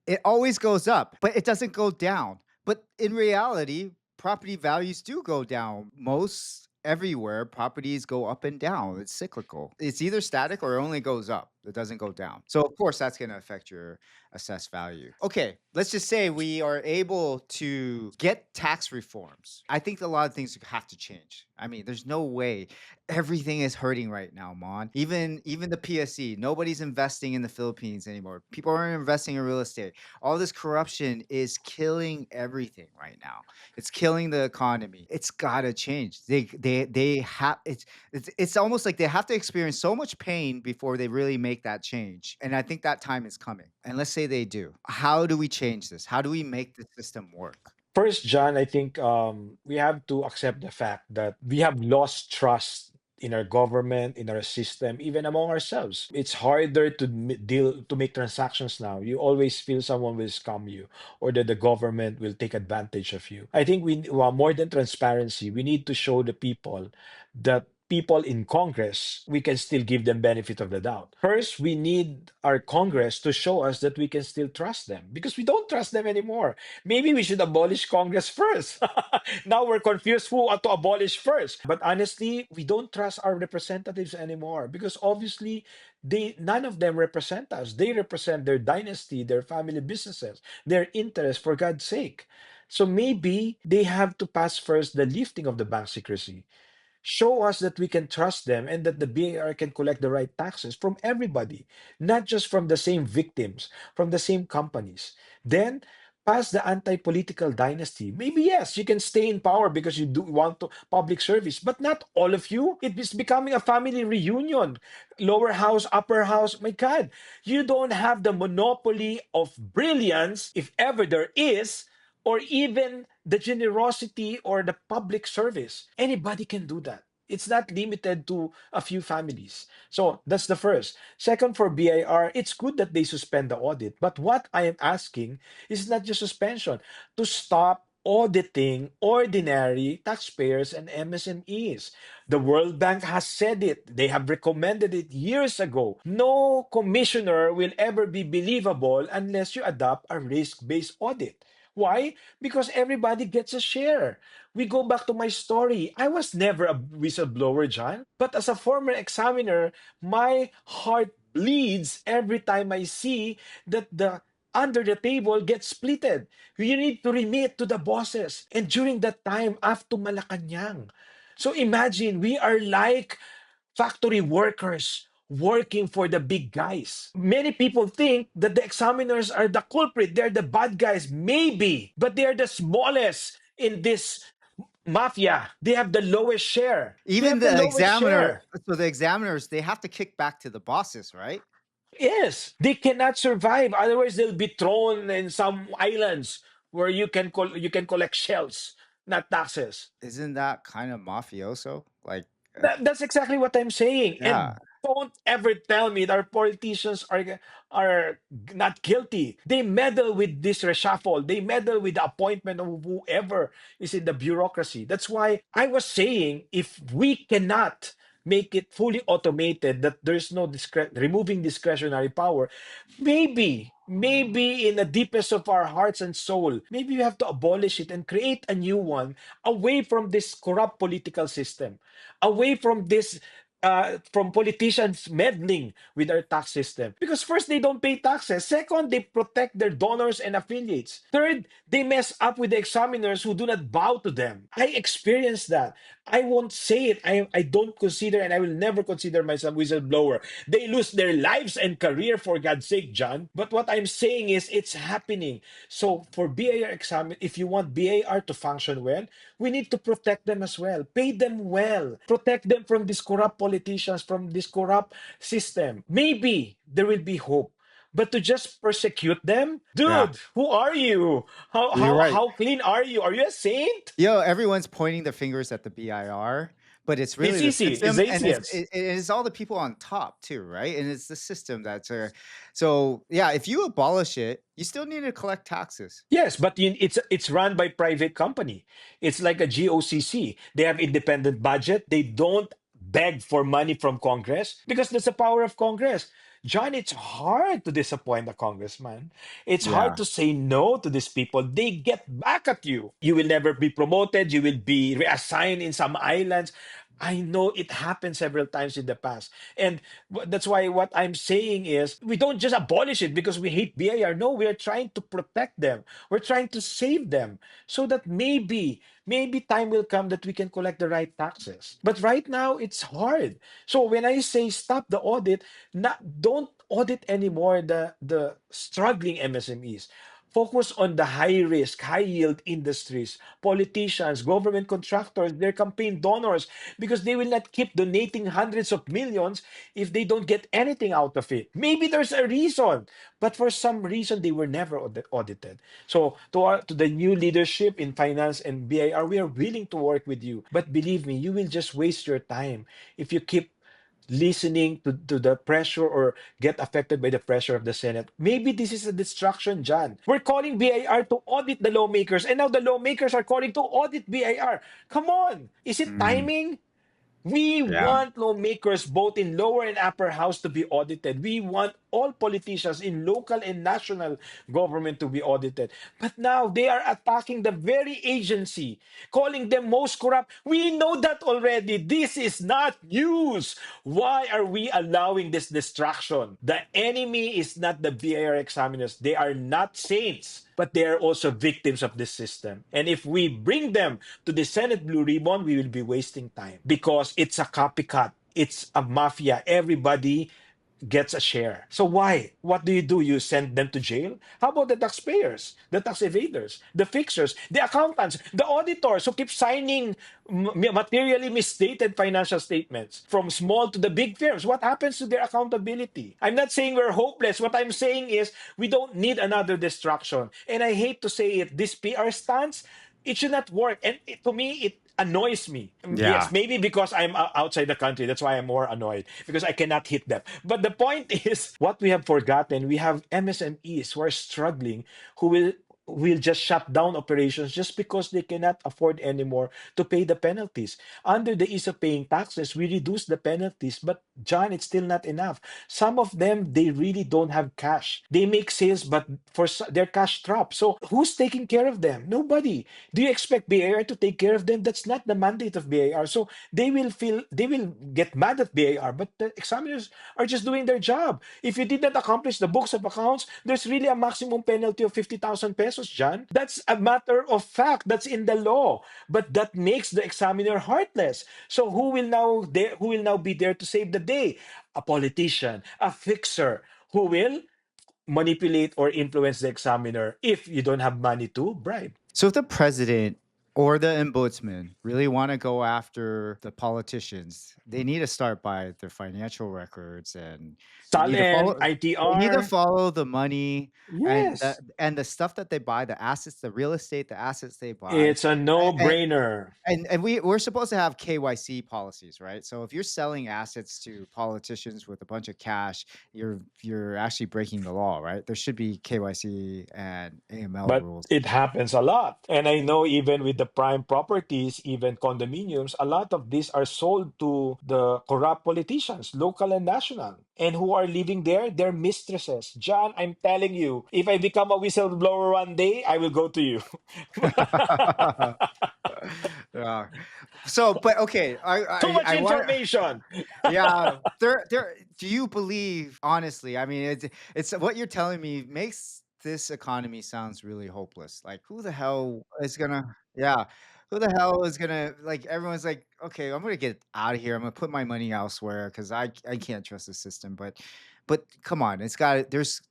It always goes up, but it doesn't go down. But in reality, property values do go down. Most everywhere, properties go up and down. It's cyclical. It's either static or it only goes up. It doesn't go down. So of course that's going to affect your assessed value. Okay, let's just say we are able to get tax reforms. I think a lot of things have to change. I mean, there's no way everything is hurting right now, Mon. Even the PSE, nobody's investing in the Philippines anymore. People aren't investing in real estate. All this corruption is killing everything right now. It's killing the economy. It's got to change. They have it's almost like they have to experience so much pain before they really make that change. And I think that time is coming. And let's say they do. How do we change this? How do we make the system work? First, John, I think we have to accept the fact that we have lost trust in our government, in our system, even among ourselves. It's harder to deal to make transactions now. You always feel someone will scam you, or that the government will take advantage of you. I think we well, more than transparency, we need to show the people that people in Congress, we can still give them benefit of the doubt. First, we need our Congress to show us that we can still trust them because we don't trust them anymore. Maybe we should abolish Congress first. Now we're confused who ought to abolish first. But honestly, we don't trust our representatives anymore because obviously they none of them represent us. They represent their dynasty, their family businesses, their interests for God's sake. So maybe they have to pass first the lifting of the bank secrecy, show us that we can trust them and that the BIR can collect the right taxes from everybody, not just from the same victims, from the same companies. Then pass the anti-political dynasty. Maybe yes, you can stay in power because you do want to public service, but not all of you. It is becoming a family reunion. Lower house, upper house. My God, you don't have the monopoly of brilliance, if ever there is, or even the generosity or the public service. Anybody can do that. It's not limited to a few families. So that's the first. Second, for BIR, it's good that they suspend the audit. But what I am asking is not just suspension, to stop auditing ordinary taxpayers and MSMEs. The World Bank has said it. They have recommended it years ago. No commissioner will ever be believable unless you adopt a risk-based audit. Why? Because everybody gets a share. We go back to my story. I was never a whistleblower, John, but as a former examiner, my heart bleeds every time I see that the under the table gets splitted. You need to remit to the bosses. And during that time, after Malacanang. So imagine, we are like factory workers working for the big guys. Many people think that the examiners are the culprit, they're the bad guys. Maybe, but they're the smallest in this mafia. They have the lowest share. They Even have the the lowest examiner, share. so the examiners, they have to kick back to the bosses, right? Yes, they cannot survive. Otherwise, they'll be thrown in some islands where you can collect shells, not taxes. Isn't that kind of mafioso? Like, That's exactly what I'm saying. yeah. And don't ever tell me that our politicians are not guilty. They meddle with this reshuffle. They meddle with the appointment of whoever is in the bureaucracy. That's why I was saying if we cannot make it fully automated, that there's no removing discretionary power, maybe in the deepest of our hearts and soul, maybe we have to abolish it and create a new one away from this corrupt political system, away from this from politicians meddling with our tax system. Because first, they don't pay taxes. Second, they protect their donors and affiliates. Third, they mess up with the examiners who do not bow to them. I experienced that. I won't say it. I don't consider and I will never consider myself whistleblower. They lose their lives and career for God's sake, John. But what I'm saying is it's happening. So for BIR exam, if you want BIR to function well, we need to protect them as well. Pay them well. Protect them from these corrupt politicians, from this corrupt system. Maybe there will be hope. But to just persecute them, Yeah. dude, who are you? How You're how right. how clean are you? Are you a saint? Everyone's pointing the fingers at the BIR, but it's really It's the easy. It's system, and easiest. it is all the people on top too, right? And it's the system that's so yeah. If you abolish it, you still need to collect taxes. Yes, but it's run by private company. It's like a GOCC. They have independent budget. They don't beg for money from Congress because that's the power of Congress. John, it's hard to disappoint a congressman. It's hard Yeah. to say no to these people. They get back at you. You will never be promoted. You will be reassigned in some islands. I know it happened several times in the past. And that's why what I'm saying is we don't just abolish it because we hate BIR. No, we are trying to protect them. We're trying to save them so that maybe time will come that we can collect the right taxes. But right now, it's hard. So when I say stop the audit, don't audit anymore the struggling MSMEs. Focus on the high risk, high yield industries, politicians, government contractors, their campaign donors, because they will not keep donating hundreds of millions if they don't get anything out of it. Maybe there's a reason, but for some reason they were never audited. So to the new leadership in finance and BIR, we are willing to work with you. But believe me, you will just waste your time if you keep listening to the pressure or get affected by the pressure of the Senate. Maybe this is a distraction, John. We're calling BIR to audit the lawmakers, and now the lawmakers are calling to audit BIR. Come on. Is it Mm, timing? We yeah. want lawmakers both in lower and upper house to be audited. We want all politicians in local and national government to be audited. But now they are attacking the very agency, calling them most corrupt. We know that already. This is not news. Why are we allowing this distraction? The enemy is not the BIR examiners. They are not saints, but they are also victims of this system. And if we bring them to the Senate Blue Ribbon, we will be wasting time because it's a copycat. It's a mafia. Everybody gets a share. So why? What do? You send them to jail? How about the taxpayers, the tax evaders, the fixers, the accountants, the auditors who keep signing materially misstated financial statements from small to the big firms? What happens to their accountability? I'm not saying we're hopeless. What I'm saying is we don't need another distraction. And I hate to say it, this PR stance, it should not work. And to me, it annoys me. Yeah. Yes, maybe because I'm outside the country. That's why I'm more annoyed because I cannot hit them. But the point is, what we have forgotten, we have MSMEs who are struggling, who will just shut down operations just because they cannot afford anymore to pay the penalties. Under the ease of paying taxes, we reduce the penalties, but John, it's still not enough. Some of them, they really don't have cash. They make sales, but their cash drops. So who's taking care of them? Nobody. Do you expect BIR to take care of them? That's not the mandate of BIR. So they will get mad at BIR, but the examiners are just doing their job. If you did not accomplish the books of accounts, there's really a maximum penalty of 50,000 pesos, John. That's a matter of fact. That's in the law. But that makes the examiner heartless. So who will now be there to save the day? A politician, a fixer who will manipulate or influence the examiner if you don't have money to bribe. So if the president or the ombudsman really want to go after the politicians, they need to start by their financial records, and they need to Salen, follow ITR, the money yes, and the stuff that they buy, the assets, the real estate, the assets they buy. it's a no-brainer. And we're supposed to have KYC policies, right? So if you're selling assets to politicians with a bunch of cash, you're actually breaking the law, right? There should be KYC and AML But rules. it happens a lot. And I know even with the prime properties, even condominiums, a lot of these are sold to the corrupt politicians, local and national. And who are living there? They're mistresses. John, I'm telling you, if I become a whistleblower one day, I will go to you. Yeah. So, but okay, Too much I want. information. Yeah, there. Do you believe honestly? I mean, it's what you're telling me makes this economy sounds really hopeless. Like, who the hell is gonna? Yeah, who the hell is gonna? Like, everyone's like, okay, I'm gonna get out of here. I'm gonna put my money elsewhere because I can't trust the system. But come on, it's got there's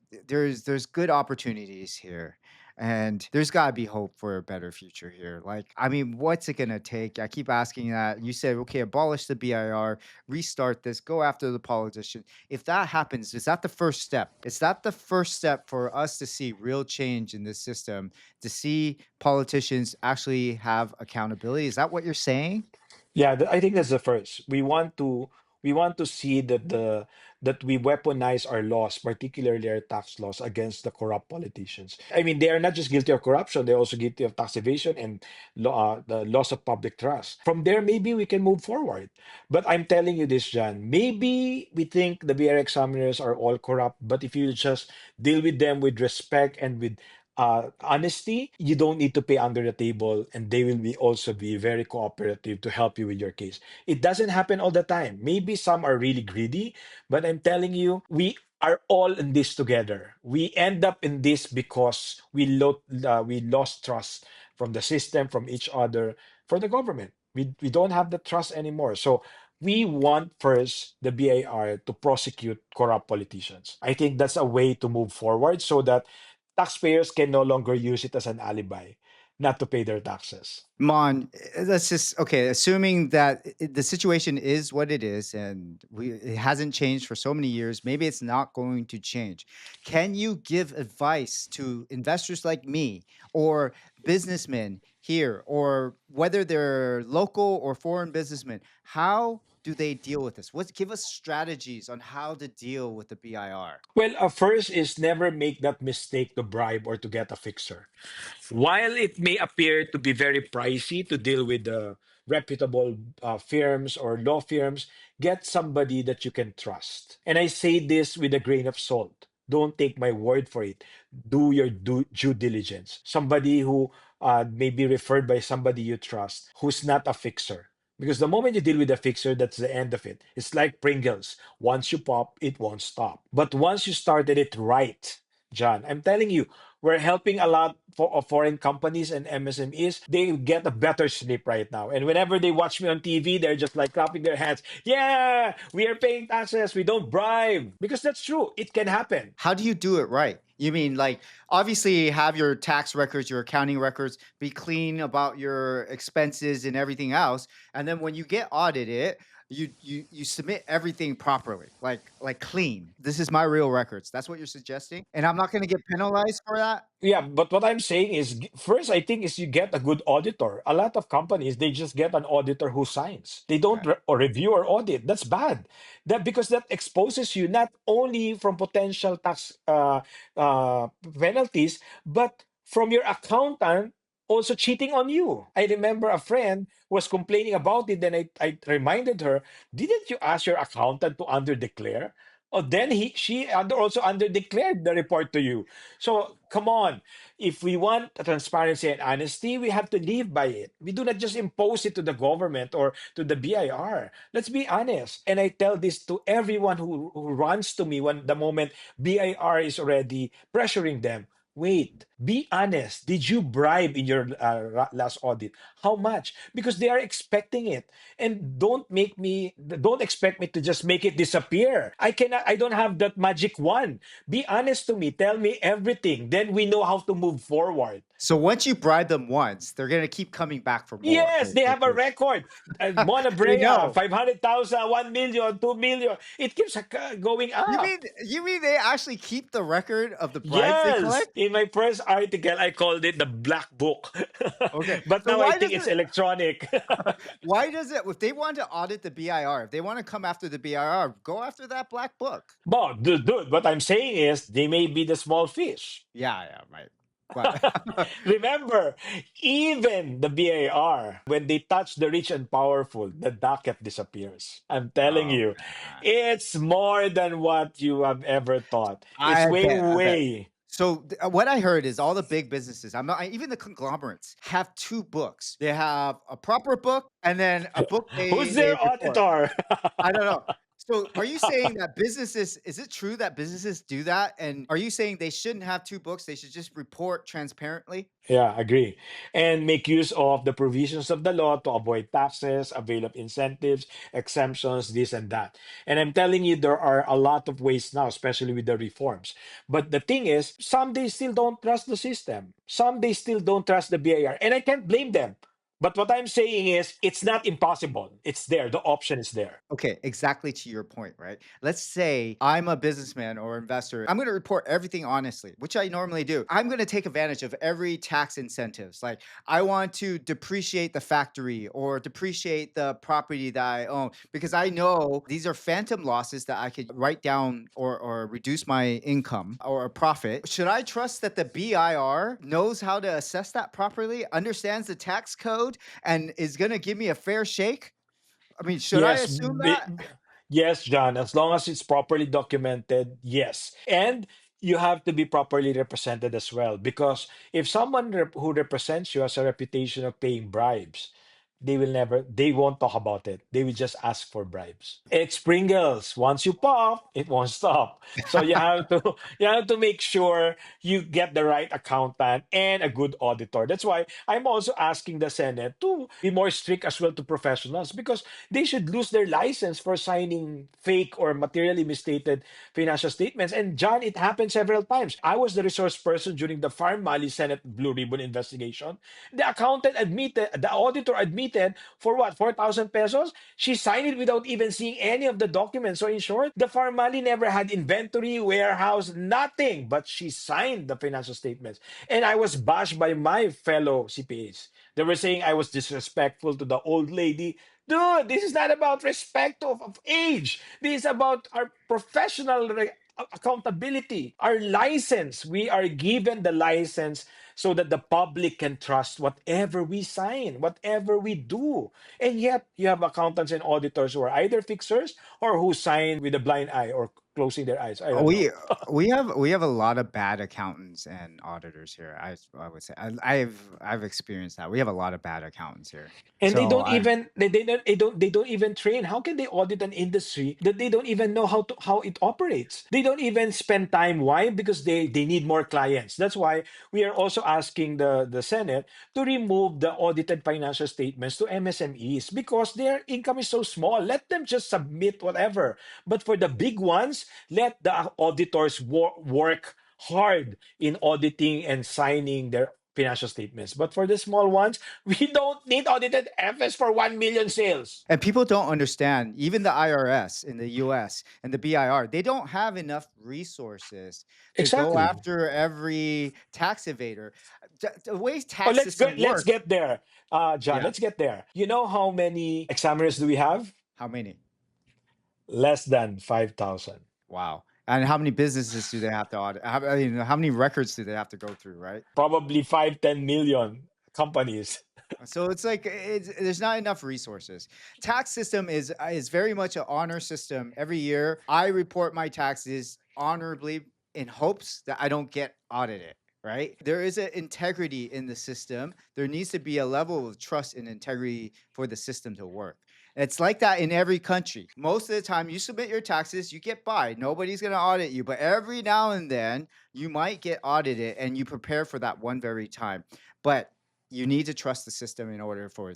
good opportunities here. And there's got to be hope for a better future here. Like, I mean, what's it going to take? I keep asking that. You said, okay, abolish the BIR, restart this, go after the politician. If that happens, is that the first step? Is that the first step for us to see real change in this system, to see politicians actually have accountability? Is that what you're saying? Yeah, I think that's the first. We want to see that we weaponize our laws, particularly our tax laws, against the corrupt politicians. I mean, they are not just guilty of corruption; they're also guilty of tax evasion and the loss of public trust. From there, maybe we can move forward. But I'm telling you this, John. Maybe we think the BR examiners are all corrupt, but if you just deal with them with respect and with honesty, you don't need to pay under the table, and they will be also be very cooperative to help you with your case. It doesn't happen all the time. Maybe some are really greedy, but I'm telling you, we are all in this together. We end up in this because we lost trust from the system, from each other, for the government. We don't have the trust anymore. So we want first the BIR to prosecute corrupt politicians. I think that's a way to move forward so that taxpayers can no longer use it as an alibi not to pay their taxes. Mon, let's just okay. Assuming that the situation is what it is, and it hasn't changed for so many years, maybe it's not going to change. Can you give advice to investors like me or businessmen here, or whether they're local or foreign businessmen? How do they deal with this? What give us strategies on how to deal with the BIR? Well, first is never make that mistake to bribe or to get a fixer. While it may appear to be very pricey to deal with the reputable firms or law firms, get somebody that you can trust. And I say this with a grain of salt. Don't take my word for it. Do your due diligence. Somebody who may be referred by somebody you trust who's not a fixer. Because the moment you deal with a fixer, that's the end of it. It's like Pringles. Once you pop, it won't stop. But once you started it right, John, I'm telling you, we're helping a lot of foreign companies and MSMEs. They get a better sleep right now. And whenever they watch me on TV, they're just like clapping their hands. Yeah, we are paying taxes. We don't bribe. Because that's true. It can happen. How do you do it right? You mean like obviously have your tax records, your accounting records, be clean about your expenses and everything else, and then when you get audited, you submit everything properly, like clean. This is my real records. That's what you're suggesting, and I'm not going to get penalized for that. Yeah, but what I'm saying is, first, I think is you get a good auditor. A lot of companies, they just get an auditor who signs. They don't Okay. or review or audit. That's bad. That because that exposes you not only from potential tax penalties, but from your accountant also cheating on you. I remember a friend was complaining about it. Then I reminded her, didn't you ask your accountant to underdeclare? Oh, then also underdeclared the report to you. So come on. If we want transparency and honesty, we have to live by it. We do not just impose it to the government or to the BIR. Let's be honest. And I tell this to everyone who runs to me when the moment BIR is already pressuring them. Wait, be honest. Did you bribe in your last audit? How much? Because they are expecting it. And don't expect me to just make it disappear. I don't have that magic wand. Be honest to me. Tell me everything. Then we know how to move forward. So once you bribe them once, they're going to keep coming back for more. Yes, they have a record. Mon They Abrea, know. 500,000, 1 million, 2 million. It keeps going You up. mean you mean they actually keep the record of the bribes they Yes. collect? In my first article, I called it the black book. Okay. But So now I why think doesn't it's electronic. why does it if they want to audit the BIR, if they want to come after the BIR, go after that black book. But, dude, what I'm saying is they may be the small fish. Yeah, yeah, right. But Remember, even the BIR, when they touch the rich and powerful, the docket disappears. I'm telling oh you, man. it's more than what you have ever thought. It's way, I bet. way. So what I heard is all the big businesses, even the conglomerates have two books. They have a proper book and then a book Who's they their report. auditor? I don't know. So are you saying that businesses, is it true that businesses do that? And are you saying they shouldn't have two books? They should just report transparently? Yeah, agree. And make use of the provisions of the law to avoid taxes, avail of incentives, exemptions, this and that. And I'm telling you, there are a lot of ways now, especially with the reforms. But the thing is, some they still don't trust the system. Some they still don't trust the BIR. And I can't blame them. But what I'm saying is, it's not impossible. It's there. The option is there. Okay, exactly to your point, right? Let's say I'm a businessman or investor. I'm going to report everything honestly, which I normally do. I'm going to take advantage of every tax incentives. Like I want to depreciate the factory or depreciate the property that I own because I know these are phantom losses that I could write down or reduce my income or a profit. Should I trust that the BIR knows how to assess that properly, understands the tax code, and is going to give me a fair shake? I mean, should I Yes, assume that? yes, John. As long as it's properly documented, yes. And you have to be properly represented as well. Because if someone who represents you has a reputation of paying bribes, they won't talk about it. They will just ask for bribes. It's Pringles. Once you pop, it won't stop. So you have to you have to make sure you get the right accountant and a good auditor. That's why I'm also asking the Senate to be more strict as well to professionals, because they should lose their license for signing fake or materially misstated financial statements. And John, it happened several times. I was the resource person during the Farm Mali Senate Blue Ribbon investigation. The accountant admitted, the auditor admitted, for what, 4,000 pesos? She signed it without even seeing any of the documents. So in short, the Farm Mali never had inventory, warehouse, nothing, but she signed the financial statements. And I was bashed by my fellow CPAs. They were saying I was disrespectful to the old lady. Dude, this is not about respect of age. This is about our professional accountability, our license. We are given the license so that the public can trust whatever we sign, whatever we do. And yet, you have accountants and auditors who are either fixers or who sign with a blind eye or closing their eyes. I don't know. We we have a lot of bad accountants and auditors here. I would say I've experienced that. We have a lot of bad accountants here. And they So don't I even they don't even train. How can they audit an industry that they don't even know how it operates? They don't even spend time. Why? Because they need more clients. That's why we are also asking the Senate to remove the audited financial statements to MSMEs, because their income is so small. Let them just submit whatever. But for the big ones, let the auditors work hard in auditing and signing their financial statements. But for the small ones, we don't need audited FS for 1 million sales. and people don't understand, even the IRS in the US and the BIR, they don't have enough resources to go Exactly. after every tax evader. The way Oh, tax system let's works. get there, John. Yeah. Let's get there. You know how many examiners do we have? How many? Less than 5,000. Wow. And how many businesses do they have to audit? I mean, how many records do they have to go through, right? Probably 5-10 million companies. So it's like there's not enough resources. Tax system is very much an honor system. Every year, I report my taxes honorably in hopes that I don't get audited. Right? There is an integrity in the system. There needs to be a level of trust and integrity for the system to work. It's like that in every country. Most of the time, you submit your taxes, you get by. Nobody's going to audit you. But every now and then, you might get audited and you prepare for that one very time. But you need to trust the system in order for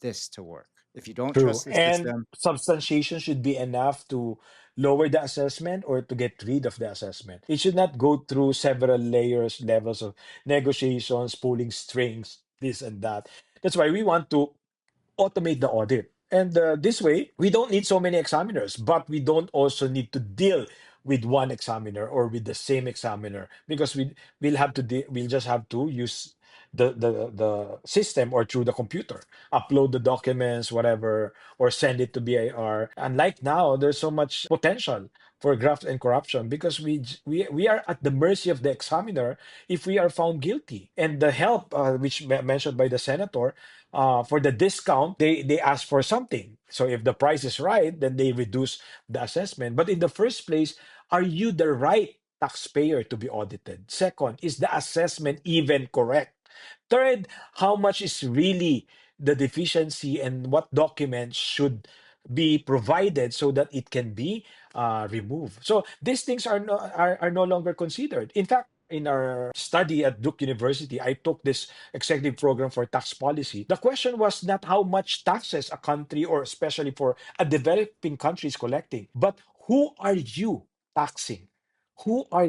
this to work. If you don't True. trust the And system, substantiation should be enough to lower the assessment or to get rid of the assessment. It should not go through several levels of negotiations, pulling strings, this and that. That's why we want to automate the audit. And this way, we don't need so many examiners, but we don't also need to deal with one examiner or with the same examiner, because we'll just have to use the system or through the computer, upload the documents, whatever, or send it to BIR. Unlike now, there's so much potential for graft and corruption, because we are at the mercy of the examiner if we are found guilty. And the help, which mentioned by the senator, for the discount, they ask for something. So if the price is right, then they reduce the assessment. But in the first place, are you the right taxpayer to be audited? Second, is the assessment even correct? Third, how much is really the deficiency and what documents should be provided so that it can be removed? So these things are no longer considered. In fact, in our study at Duke University, I took this executive program for tax policy. The question was not how much taxes a country, or especially for a developing country, is collecting, but who are you taxing? Who are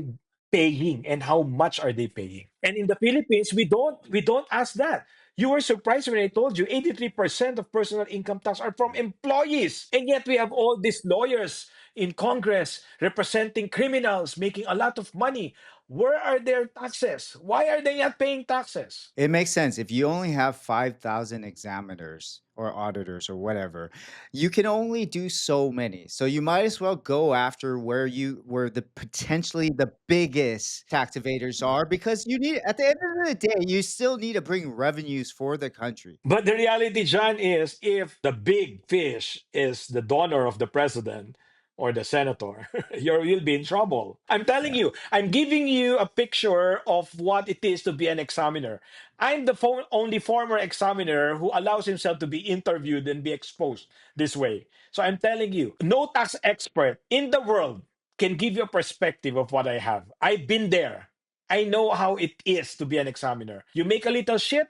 paying, and how much are they paying? And in the Philippines, we don't ask that. You were surprised when I told you 83% of personal income tax are from employees. And yet we have all these lawyers in Congress representing criminals making a lot of money. Where are their taxes? Why are they not paying taxes? it makes sense. If you only have 5,000 examiners or auditors or whatever, you can only do so many. So you might as well go after where the potentially the biggest tax evaders are, because you need, at the end of the day, you still need to bring revenues for the country. But the reality, John, is if the big fish is the donor of the president, or the senator, you'll be in trouble. I'm telling you, I'm giving you a picture of what it is to be an examiner. I'm the only former examiner who allows himself to be interviewed and be exposed this way. So I'm telling you, no tax expert in the world can give you a perspective of what I have. I've been there. I know how it is to be an examiner. You make a little shit,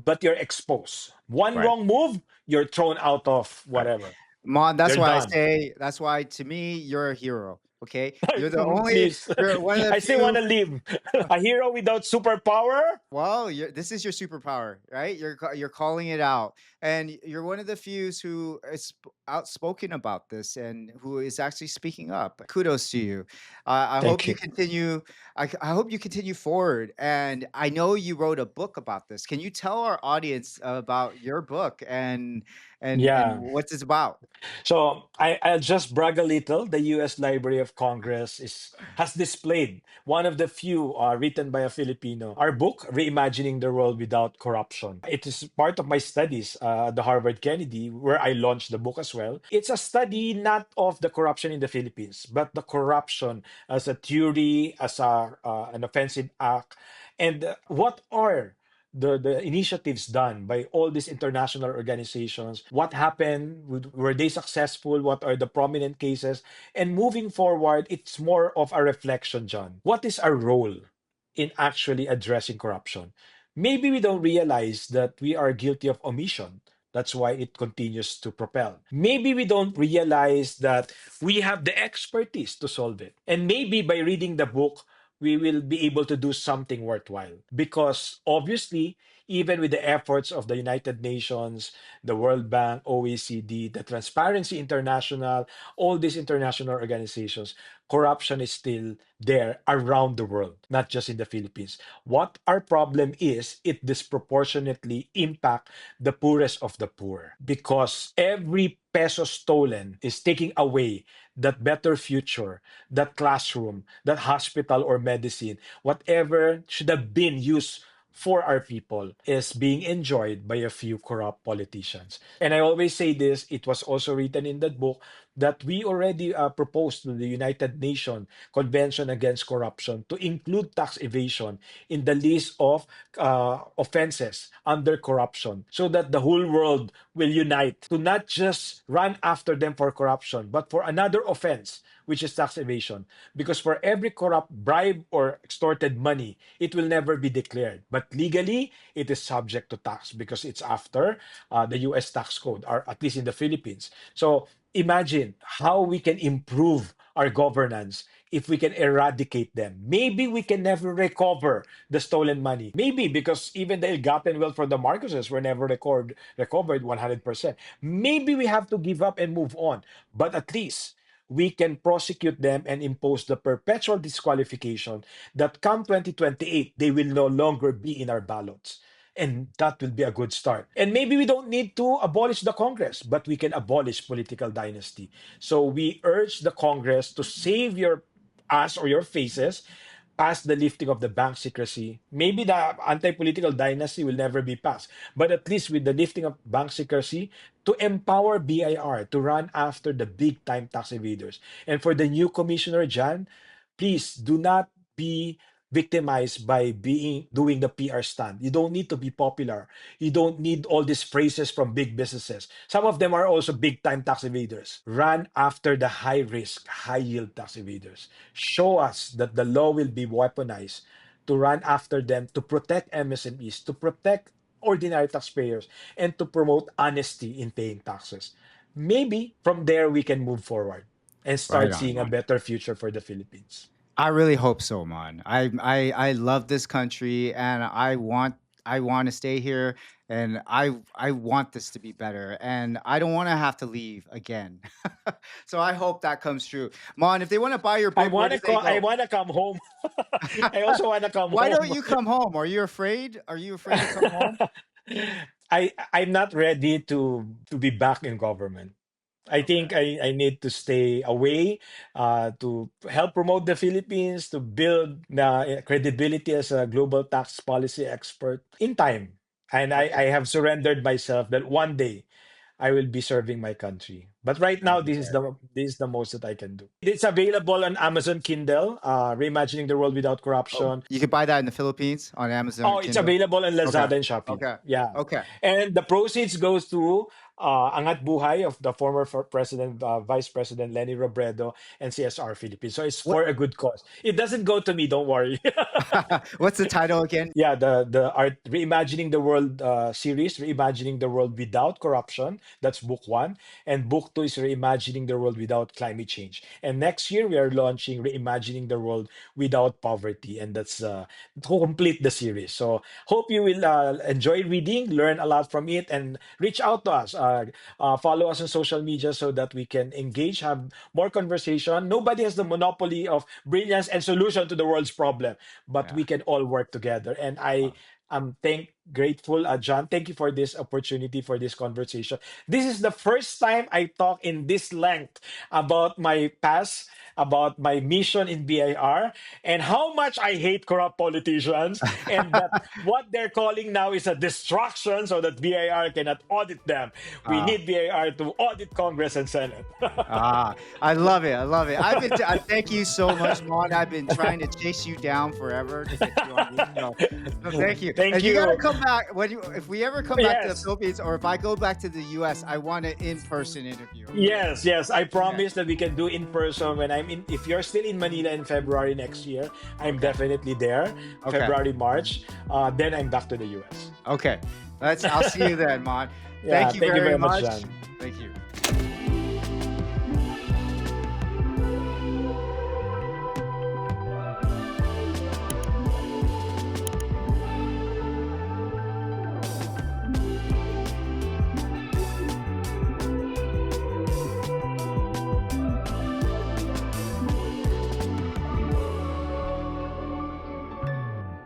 but you're exposed. One Right. wrong move, you're thrown out of Right. whatever. Mon, You're done. that's why to me, you're a hero. Okay. You're the only, Please, you're one of the I still want few. to live. A hero without superpower? Well, this is your superpower, right? You're calling it out, and you're one of the few who is outspoken about this and who is actually speaking up. Kudos to you. I hope Thank you you. continue. I hope you continue forward. And I know you wrote a book about this. Can you tell our audience about your book and Yeah. what it's about? So I'll just brag a little. The U.S. Library of Congress has displayed one of the few written by a Filipino. Our book, Reimagining the World Without Corruption. It is part of my studies at the Harvard Kennedy, where I launched the book as well. It's a study not of the corruption in the Philippines, but the corruption as a theory, as an offensive act, and what are the initiatives done by all these international organizations. What happened? Were they successful? What are the prominent cases? And moving forward, it's more of a reflection, John. What is our role in actually addressing corruption? Maybe we don't realize that we are guilty of omission. That's why it continues to propel. Maybe we don't realize that we have the expertise to solve it. And maybe by reading the book, we will be able to do something worthwhile. Because obviously, even with the efforts of the United Nations, the World Bank, OECD, the Transparency International, all these international organizations, corruption is still there around the world, not just in the Philippines. What our problem is, it disproportionately impact the poorest of the poor because every peso stolen is taking away that better future, that classroom, that hospital or medicine, whatever should have been used for our people is being enjoyed by a few corrupt politicians. And I always say this, it was also written in that book that we already proposed to the United Nations Convention Against Corruption to include tax evasion in the list of offenses under corruption so that the whole world will unite to not just run after them for corruption, but for another offense, which is tax evasion. Because for every corrupt bribe or extorted money, it will never be declared. But legally, it is subject to tax because it's after the US tax code, or at least in the Philippines. So imagine how we can improve our governance if we can eradicate them. Maybe we can never recover the stolen money. Maybe because even the ill-gotten wealth from the Marcoses were never recovered 100%. Maybe we have to give up and move on. But at least we can prosecute them and impose the perpetual disqualification that come 2028, they will no longer be in our ballots. And that will be a good start. And maybe we don't need to abolish the Congress, but we can abolish political dynasty. So we urge the Congress to save your ass or your faces past the lifting of the bank secrecy. Maybe the anti-political dynasty will never be passed, but at least with the lifting of bank secrecy, to empower BIR to run after the big-time tax evaders. And for the new commissioner, Jan, please do not be victimized by being doing the PR stunt. You don't need to be popular. You don't need all these phrases from big businesses. Some of them are also big-time tax evaders. Run after the high-risk, high-yield tax evaders. Show us that the law will be weaponized to run after them, to protect MSMEs, to protect ordinary taxpayers, and to promote honesty in paying taxes. Maybe from there we can move forward and Right start on, seeing a Mon. better future for the Philippines. I really hope so, man. I love this country, and I want to stay here, and I want this to be better, and I don't want to have to leave again. So I hope that comes true, Mon. If they want to buy your I book, where wanna do they I go? wanna come home. I also wanna come Why don't home. you come home? Are you afraid? Are you afraid to come home? I'm not ready to be back in government. I Okay. think I need to stay away to help promote the Philippines, to build the credibility as a global tax policy expert in time. And I Okay. have surrendered myself that one day I will be serving my country. But right now, Okay. this is the most that I can do. It's available on Amazon Kindle, Reimagining the World Without Oh, Corruption. you can buy that in the Philippines on Amazon or Oh, it's Kindle. available on Okay. Lazada and Shopee. Okay. Yeah. Okay. And the proceeds goes to Angat Buhay of the former president, Vice President Lenny Robredo and CSR Philippines. So it's What for a good cause. It doesn't go to me, don't worry. what's the title again? Yeah, the art Reimagining the World series, Reimagining the World Without Corruption. That's book one, and book two is Reimagining the World Without Climate Change. And next year we are launching Reimagining the World Without Poverty, and that's to complete the series. So hope you will enjoy reading, learn a lot from it, and reach out to us. Follow us on social media so that we can engage, have more conversation. Nobody has the monopoly of brilliance and solution to the world's problem, but Yeah. we can all work together. And I am grateful, John. Thank you for this opportunity for this conversation. This is the first time I talk in this length about my past, about my mission in BIR, and how much I hate corrupt politicians, and that what they're calling now is a distraction so that BIR cannot audit them. We Uh, need BIR to audit Congress and Senate. I love it. I love it. I thank you so much, Mon. I've been trying to chase you down forever to get you on this show. So thank you. Thank And you gotta you. come back if we ever come back to the Yes. Philippines, or if I go back to the US, I want an in-person interview. Yes, yes. I promise that we can do in person when I'm in. If you're still in Manila in February next year, I'm definitely there. Okay. February, March. Then I'm back to the US. Okay. I'll see you then, Mon. Yeah, Thank you thank you very very much, much. John. Thank you.